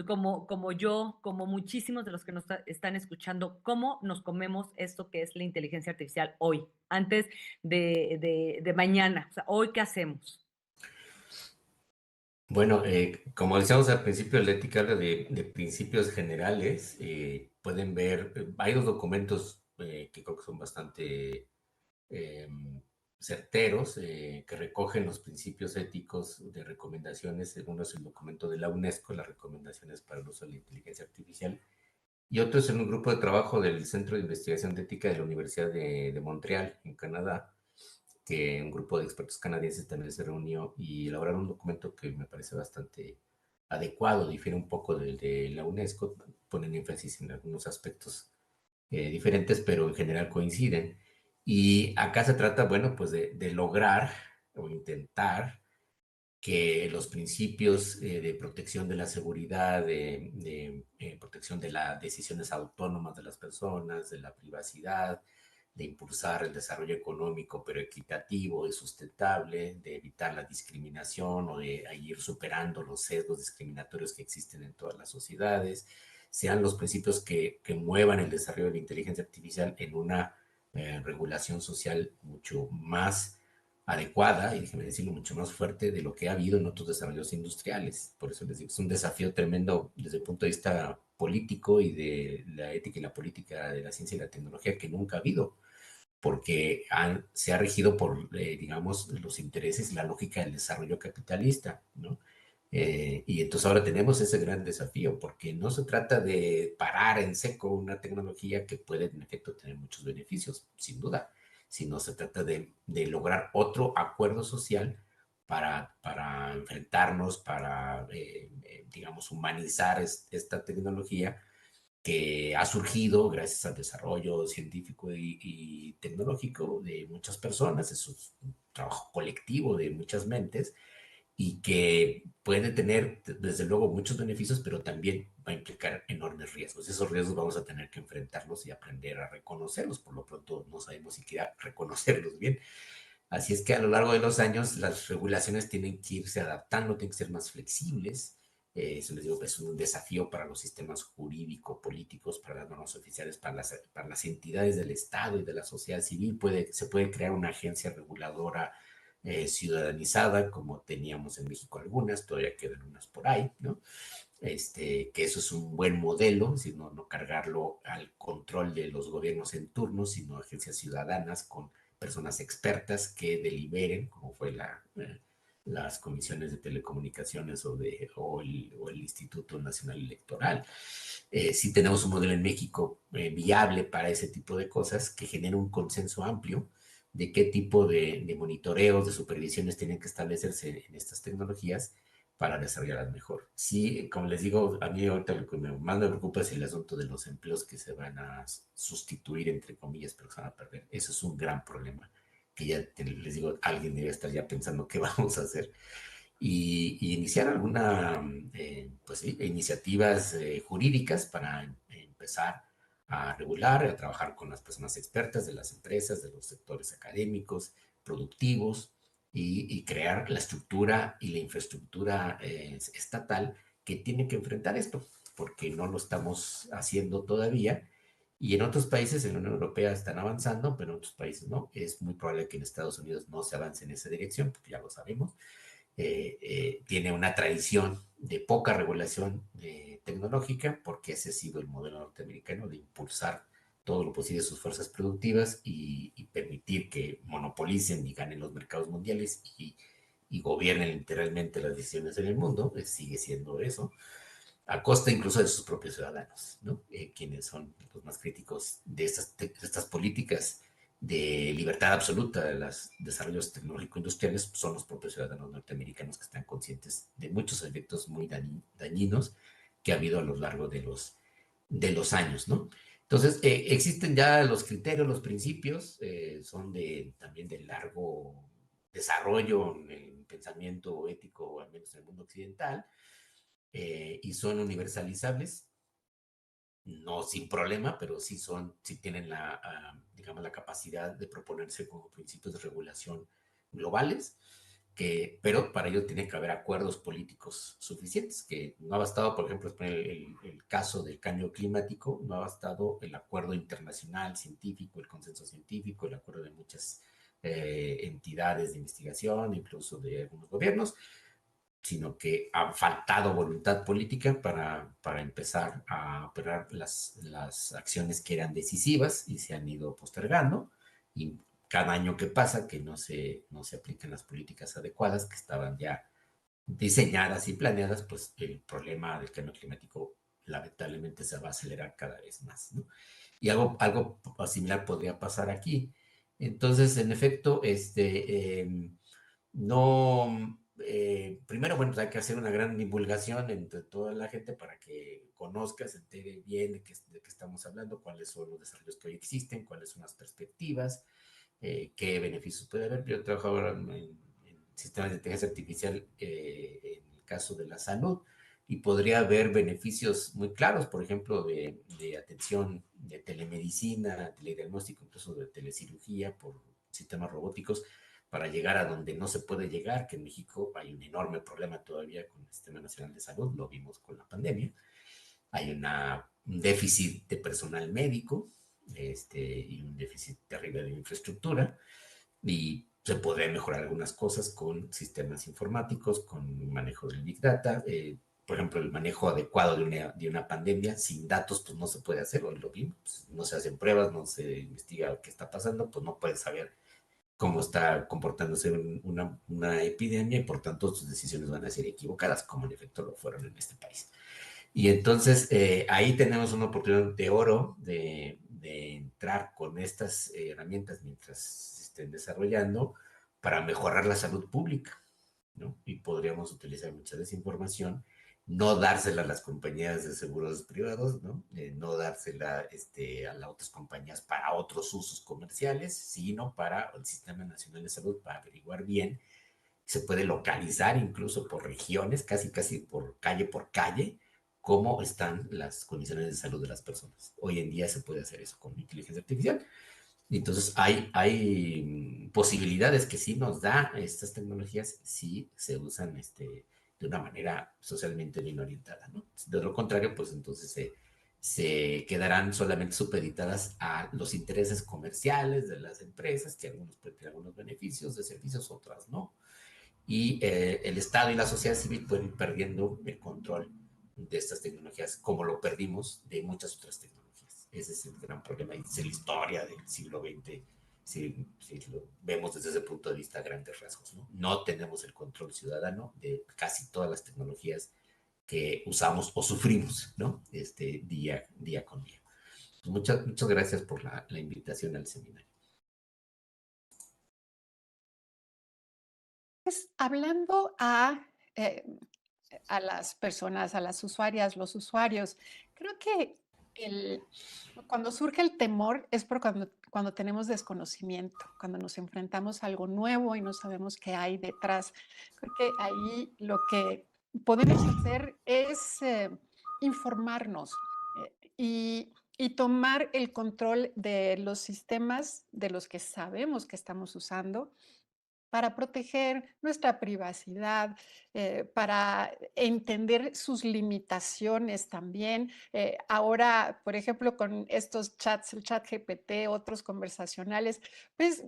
como yo, como muchísimos de los que nos están escuchando, cómo nos comemos esto que es la inteligencia artificial hoy, antes de mañana. O sea, hoy, ¿qué hacemos? Bueno, como decíamos al principio, la ética habla de principios generales. Pueden ver, hay dos documentos que creo que son bastante eh, certeros, que recogen los principios éticos de recomendaciones. Uno es el documento de la UNESCO, las recomendaciones para el uso de la inteligencia artificial, y otro es en un grupo de trabajo del Centro de Investigación de Ética de la Universidad de Montreal, en Canadá, que un grupo de expertos canadienses también se reunió y elaboraron un documento que me parece bastante adecuado, difiere un poco del de la UNESCO, ponen énfasis en algunos aspectos diferentes, pero en general coinciden. Y acá se trata, bueno, pues de lograr o intentar que los principios de protección de la seguridad, de protección de las decisiones autónomas de las personas, de la privacidad, de impulsar el desarrollo económico pero equitativo y sustentable, de evitar la discriminación o de ir superando los sesgos discriminatorios que existen en todas las sociedades, sean los principios que muevan el desarrollo de la inteligencia artificial en una regulación social mucho más adecuada y déjeme decirlo mucho más fuerte de lo que ha habido en otros desarrollos industriales. Por eso les digo, es un desafío tremendo desde el punto de vista político y de la ética y la política de la ciencia y la tecnología que nunca ha habido, porque se ha regido por, digamos, los intereses y la lógica del desarrollo capitalista, ¿no? Y entonces ahora tenemos ese gran desafío, porque no se trata de parar en seco una tecnología que puede en efecto tener muchos beneficios, sin duda, sino se trata de lograr otro acuerdo social para enfrentarnos, para, digamos, humanizar esta tecnología que ha surgido gracias al desarrollo científico y tecnológico de muchas personas, es un trabajo colectivo de muchas mentes y que puede tener, desde luego, muchos beneficios, pero también va a implicar enormes riesgos. Esos riesgos vamos a tener que enfrentarlos y aprender a reconocerlos. Por lo pronto, no sabemos siquiera reconocerlos bien. Así es que a lo largo de los años, las regulaciones tienen que irse adaptando, tienen que ser más flexibles. Eso les digo que es un desafío para los sistemas jurídico-políticos, para las normas oficiales, para las entidades del Estado y de la sociedad civil. Se puede crear una agencia reguladora ciudadanizada como teníamos en México algunas, todavía quedan unas por ahí, ¿no? Que eso es un buen modelo, sino no cargarlo al control de los gobiernos en turno, sino agencias ciudadanas con personas expertas que deliberen, como fue las comisiones de telecomunicaciones o el Instituto Nacional Electoral. Sí tenemos un modelo en México viable para ese tipo de cosas que genera un consenso amplio de qué tipo de monitoreos, de supervisiones tienen que establecerse en estas tecnologías para desarrollarlas mejor. Sí, como les digo, a mí ahorita lo que más me preocupa es el asunto de los empleos que se van a sustituir, entre comillas, pero que se van a perder. Eso es un gran problema, que ya les digo, alguien debe estar ya pensando qué vamos a hacer y iniciar alguna, pues sí, iniciativas jurídicas para empezar a regular, a trabajar con las personas expertas de las empresas, de los sectores académicos, productivos, y crear la estructura y la infraestructura estatal que tiene que enfrentar esto, porque no lo estamos haciendo todavía. Y en otros países, en la Unión Europea, están avanzando, pero en otros países no. Es muy probable que en Estados Unidos no se avance en esa dirección, porque ya lo sabemos. Tiene una tradición de poca regulación tecnológica, porque ese ha sido el modelo norteamericano de impulsar todo lo posible sus fuerzas productivas y permitir que monopolicen y ganen los mercados mundiales y gobiernen literalmente las decisiones en el mundo. Sigue siendo eso, a costa incluso de sus propios ciudadanos, ¿no? Quienes son los más críticos de estas políticas de libertad absoluta de los desarrollos tecnológico-industriales son los propios ciudadanos norteamericanos, que están conscientes de muchos efectos muy dañinos que ha habido a lo largo de los años, ¿no? Entonces, existen ya los criterios, los principios, son también de largo desarrollo en el pensamiento ético, al menos en el mundo occidental, y son universalizables, no sin problema, pero sí tienen digamos, la capacidad de proponerse como principios de regulación globales, pero para ello tiene que haber acuerdos políticos suficientes, que no ha bastado, por ejemplo, el caso del cambio climático, no ha bastado el acuerdo internacional científico, el consenso científico, el acuerdo de muchas entidades de investigación, incluso de algunos gobiernos, sino que ha faltado voluntad política para empezar a operar las acciones que eran decisivas y se han ido postergando. Y cada año que pasa que no se aplican las políticas adecuadas que estaban ya diseñadas y planeadas, pues el problema del cambio climático lamentablemente se va a acelerar cada vez más, ¿no? Y algo similar podría pasar aquí. Entonces, en efecto, no, primero, bueno, pues hay que hacer una gran divulgación entre toda la gente para que conozca, se entere bien de qué estamos hablando, cuáles son los desarrollos que hoy existen, cuáles son las perspectivas, qué beneficios puede haber. Yo trabajo ahora en sistemas de inteligencia artificial en el caso de la salud y podría haber beneficios muy claros, por ejemplo, de atención, de telemedicina, telediagnóstico, incluso de telecirugía por sistemas robóticos, para llegar a donde no se puede llegar, que en México hay un enorme problema todavía con el Sistema Nacional de Salud, lo vimos con la pandemia. Hay un déficit de personal médico y un déficit terrible de infraestructura, y se podría mejorar algunas cosas con sistemas informáticos, con manejo del Big Data. Por ejemplo, el manejo adecuado de una pandemia sin datos, pues no se puede hacer, hoy lo vimos, pues, no se hacen pruebas, no se investiga qué está pasando, pues no puedes saber cómo está comportándose una epidemia y por tanto sus decisiones van a ser equivocadas, como en efecto lo fueron en este país. Y entonces ahí tenemos una oportunidad de oro de entrar con estas herramientas mientras se estén desarrollando para mejorar la salud pública, ¿no? Y podríamos utilizar mucha desinformación, no dársela a las compañías de seguros privados, ¿no? No dársela a las otras compañías para otros usos comerciales, sino para el Sistema Nacional de Salud, para averiguar bien. Se puede localizar incluso por regiones, casi por calle, cómo están las condiciones de salud de las personas. Hoy en día se puede hacer eso con inteligencia artificial. Entonces, hay posibilidades que sí nos da estas tecnologías si se usan de una manera socialmente bien orientada, ¿no? De lo contrario, pues entonces se quedarán solamente supeditadas a los intereses comerciales de las empresas, que algunos pueden tener algunos beneficios de servicios, otras no. Y el Estado y la sociedad civil pueden ir perdiendo el control de estas tecnologías, como lo perdimos de muchas otras tecnologías. Ese es el gran problema, y es la historia del siglo XX, si lo vemos desde ese punto de vista a grandes rasgos, ¿no? No tenemos el control ciudadano de casi todas las tecnologías que usamos o sufrimos, ¿no? Día con día. Muchas gracias por la invitación al seminario. Pues, hablando a las personas, a las usuarias, los usuarios, creo que cuando surge el temor es por cuando tenemos desconocimiento, cuando nos enfrentamos a algo nuevo y no sabemos qué hay detrás. Creo que ahí lo que podemos hacer es informarnos y tomar el control de los sistemas de los que sabemos que estamos usando para proteger nuestra privacidad, para entender sus limitaciones también. Ahora, por ejemplo, con estos chats, el chat GPT, otros conversacionales, pues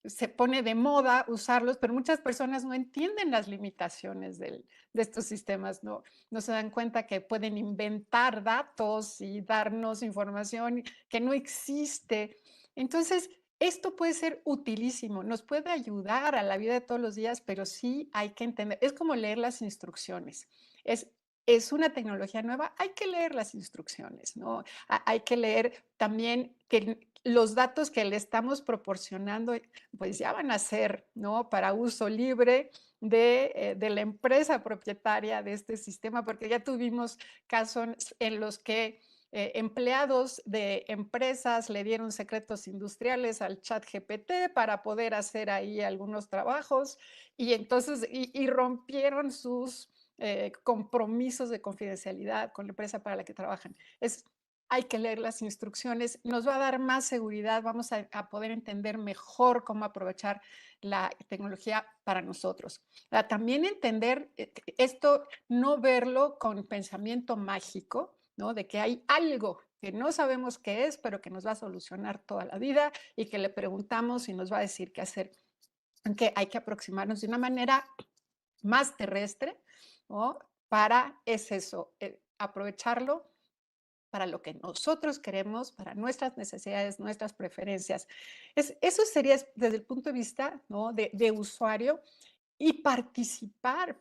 se pone de moda usarlos, pero muchas personas no entienden las limitaciones de estos sistemas, no se dan cuenta que pueden inventar datos y darnos información que no existe. Entonces, esto puede ser utilísimo, nos puede ayudar a la vida de todos los días, pero sí hay que entender, es como leer las instrucciones. Es una tecnología nueva, hay que leer las instrucciones, ¿no? Hay que leer también que los datos que le estamos proporcionando, pues ya van a ser, ¿no? Para uso libre de la empresa propietaria de este sistema, porque ya tuvimos casos en los que empleados de empresas le dieron secretos industriales al chat GPT para poder hacer ahí algunos trabajos y entonces y rompieron sus compromisos de confidencialidad con la empresa para la que trabajan. Hay que leer las instrucciones, nos va a dar más seguridad, vamos a poder entender mejor cómo aprovechar la tecnología para nosotros. También entender esto, no verlo con pensamiento mágico, ¿no? De que hay algo que no sabemos qué es, pero que nos va a solucionar toda la vida y que le preguntamos y nos va a decir qué hacer. Que hay que aproximarnos de una manera más terrestre, ¿no? Para aprovecharlo para lo que nosotros queremos, para nuestras necesidades, nuestras preferencias. Eso sería desde el punto de vista, ¿no? de usuario, y participar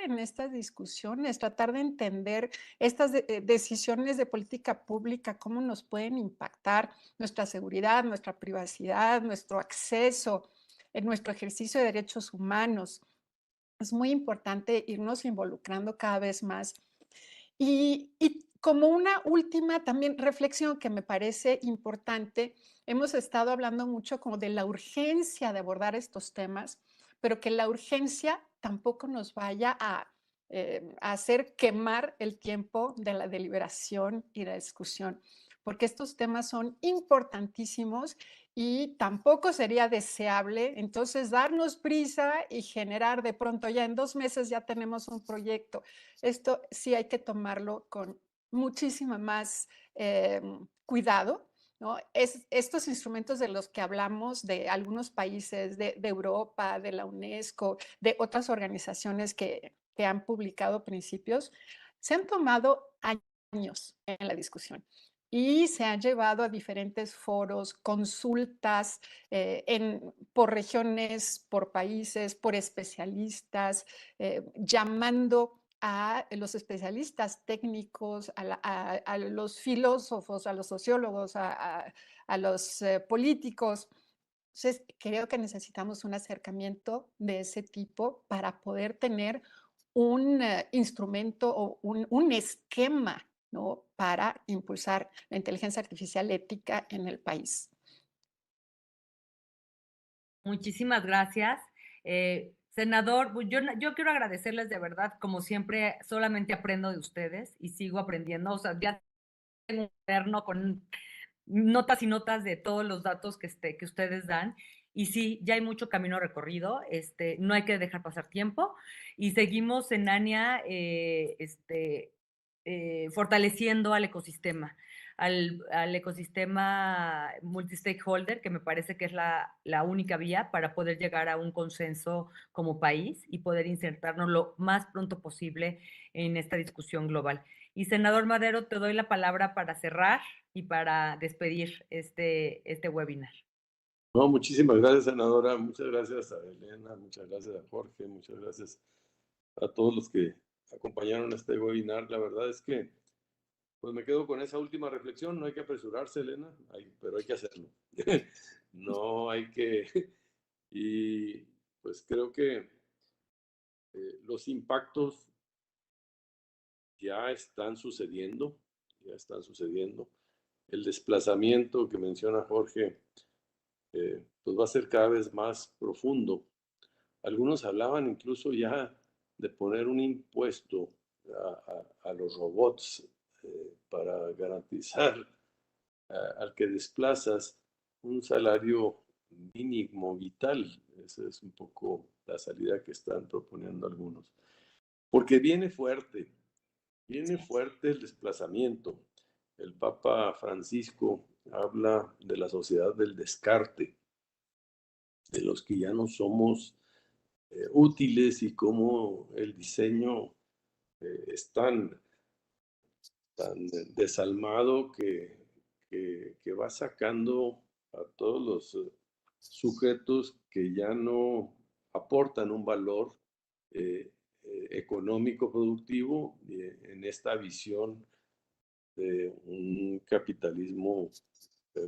en estas discusiones, tratar de entender estas decisiones de política pública, cómo nos pueden impactar nuestra seguridad, nuestra privacidad, nuestro acceso, en nuestro ejercicio de derechos humanos. Es muy importante irnos involucrando cada vez más. Y como una última también reflexión que me parece importante, hemos estado hablando mucho como de la urgencia de abordar estos temas, pero que la urgencia tampoco nos vaya a hacer quemar el tiempo de la deliberación y la discusión, porque estos temas son importantísimos y tampoco sería deseable entonces darnos prisa y generar de pronto ya en 2 meses ya tenemos un proyecto. Esto sí hay que tomarlo con muchísima más cuidado, ¿no? Estos instrumentos de los que hablamos de algunos países de Europa, de la UNESCO, de otras organizaciones que han publicado principios, se han tomado años en la discusión y se han llevado a diferentes foros, consultas por regiones, por países, por especialistas, llamando a los especialistas técnicos, a los filósofos, a los sociólogos, a los políticos. Entonces, creo que necesitamos un acercamiento de ese tipo para poder tener un instrumento o un esquema, ¿no? Para impulsar la inteligencia artificial ética en el país. Muchísimas gracias. Senador, pues yo quiero agradecerles de verdad, como siempre, solamente aprendo de ustedes y sigo aprendiendo. O sea, ya tengo un cuaderno con notas y notas de todos los datos que ustedes dan. Y sí, ya hay mucho camino recorrido, no hay que dejar pasar tiempo. Y seguimos en ANIA, fortaleciendo al ecosistema multi-stakeholder, que me parece que es la única vía para poder llegar a un consenso como país y poder insertarnos lo más pronto posible en esta discusión global. Y senador Madero, te doy la palabra para cerrar y para despedir este webinar. No, muchísimas gracias, senadora. Muchas gracias a Elena, muchas gracias a Jorge, muchas gracias a todos los que acompañaron este webinar. La verdad es que pues me quedo con esa última reflexión. No hay que apresurarse, Elena, pero hay que hacerlo. No hay que... Y pues creo que los impactos ya están sucediendo, ya están sucediendo. El desplazamiento que menciona Jorge, pues va a ser cada vez más profundo. Algunos hablaban incluso ya de poner un impuesto a los robots para garantizar al que desplazas un salario mínimo vital. Esa es un poco la salida que están proponiendo algunos. Porque viene fuerte el desplazamiento. El Papa Francisco habla de la sociedad del descarte, de los que ya no somos útiles y cómo el diseño es tan desalmado que va sacando a todos los sujetos que ya no aportan un valor económico productivo en esta visión de un capitalismo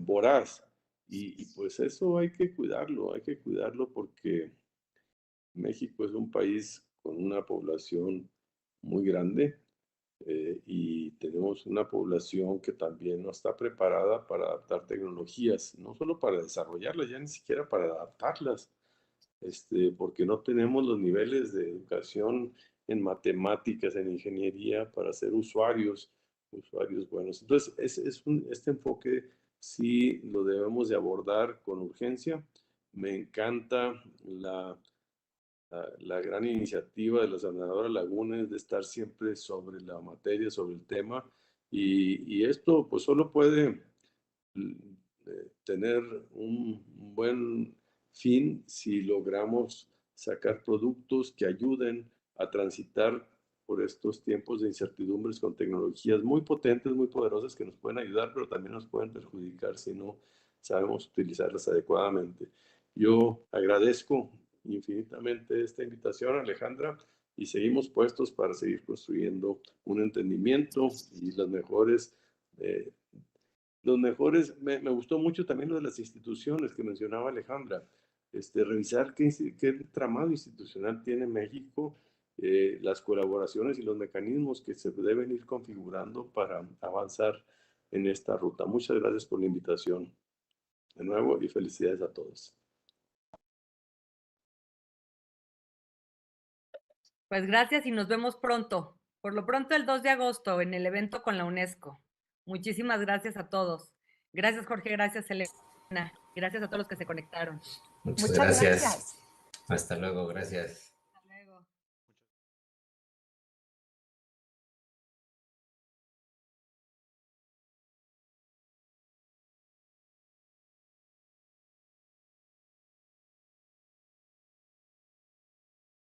voraz. Y pues eso hay que cuidarlo porque México es un país con una población muy grande y tenemos una población que también no está preparada para adaptar tecnologías, no solo para desarrollarlas, ya ni siquiera para adaptarlas, porque no tenemos los niveles de educación en matemáticas, en ingeniería, para ser usuarios buenos. Entonces, este enfoque sí lo debemos de abordar con urgencia. Me encanta la gran iniciativa de la senadora Lagunes de estar siempre sobre la materia, sobre el tema, y esto pues solo puede tener un buen fin si logramos sacar productos que ayuden a transitar por estos tiempos de incertidumbres con tecnologías muy potentes, muy poderosas que nos pueden ayudar, pero también nos pueden perjudicar si no sabemos utilizarlas adecuadamente. Yo agradezco infinitamente esta invitación, Alejandra, y seguimos puestos para seguir construyendo un entendimiento y me gustó mucho también lo de las instituciones que mencionaba Alejandra, revisar qué tramado institucional tiene México, las colaboraciones y los mecanismos que se deben ir configurando para avanzar en esta ruta. Muchas gracias por la invitación de nuevo y felicidades a todos. Pues gracias y nos vemos pronto. Por lo pronto el 2 de agosto en el evento con la UNESCO. Muchísimas gracias a todos. Gracias Jorge, gracias Elena. Gracias a todos los que se conectaron. Muchas gracias. Hasta luego, gracias.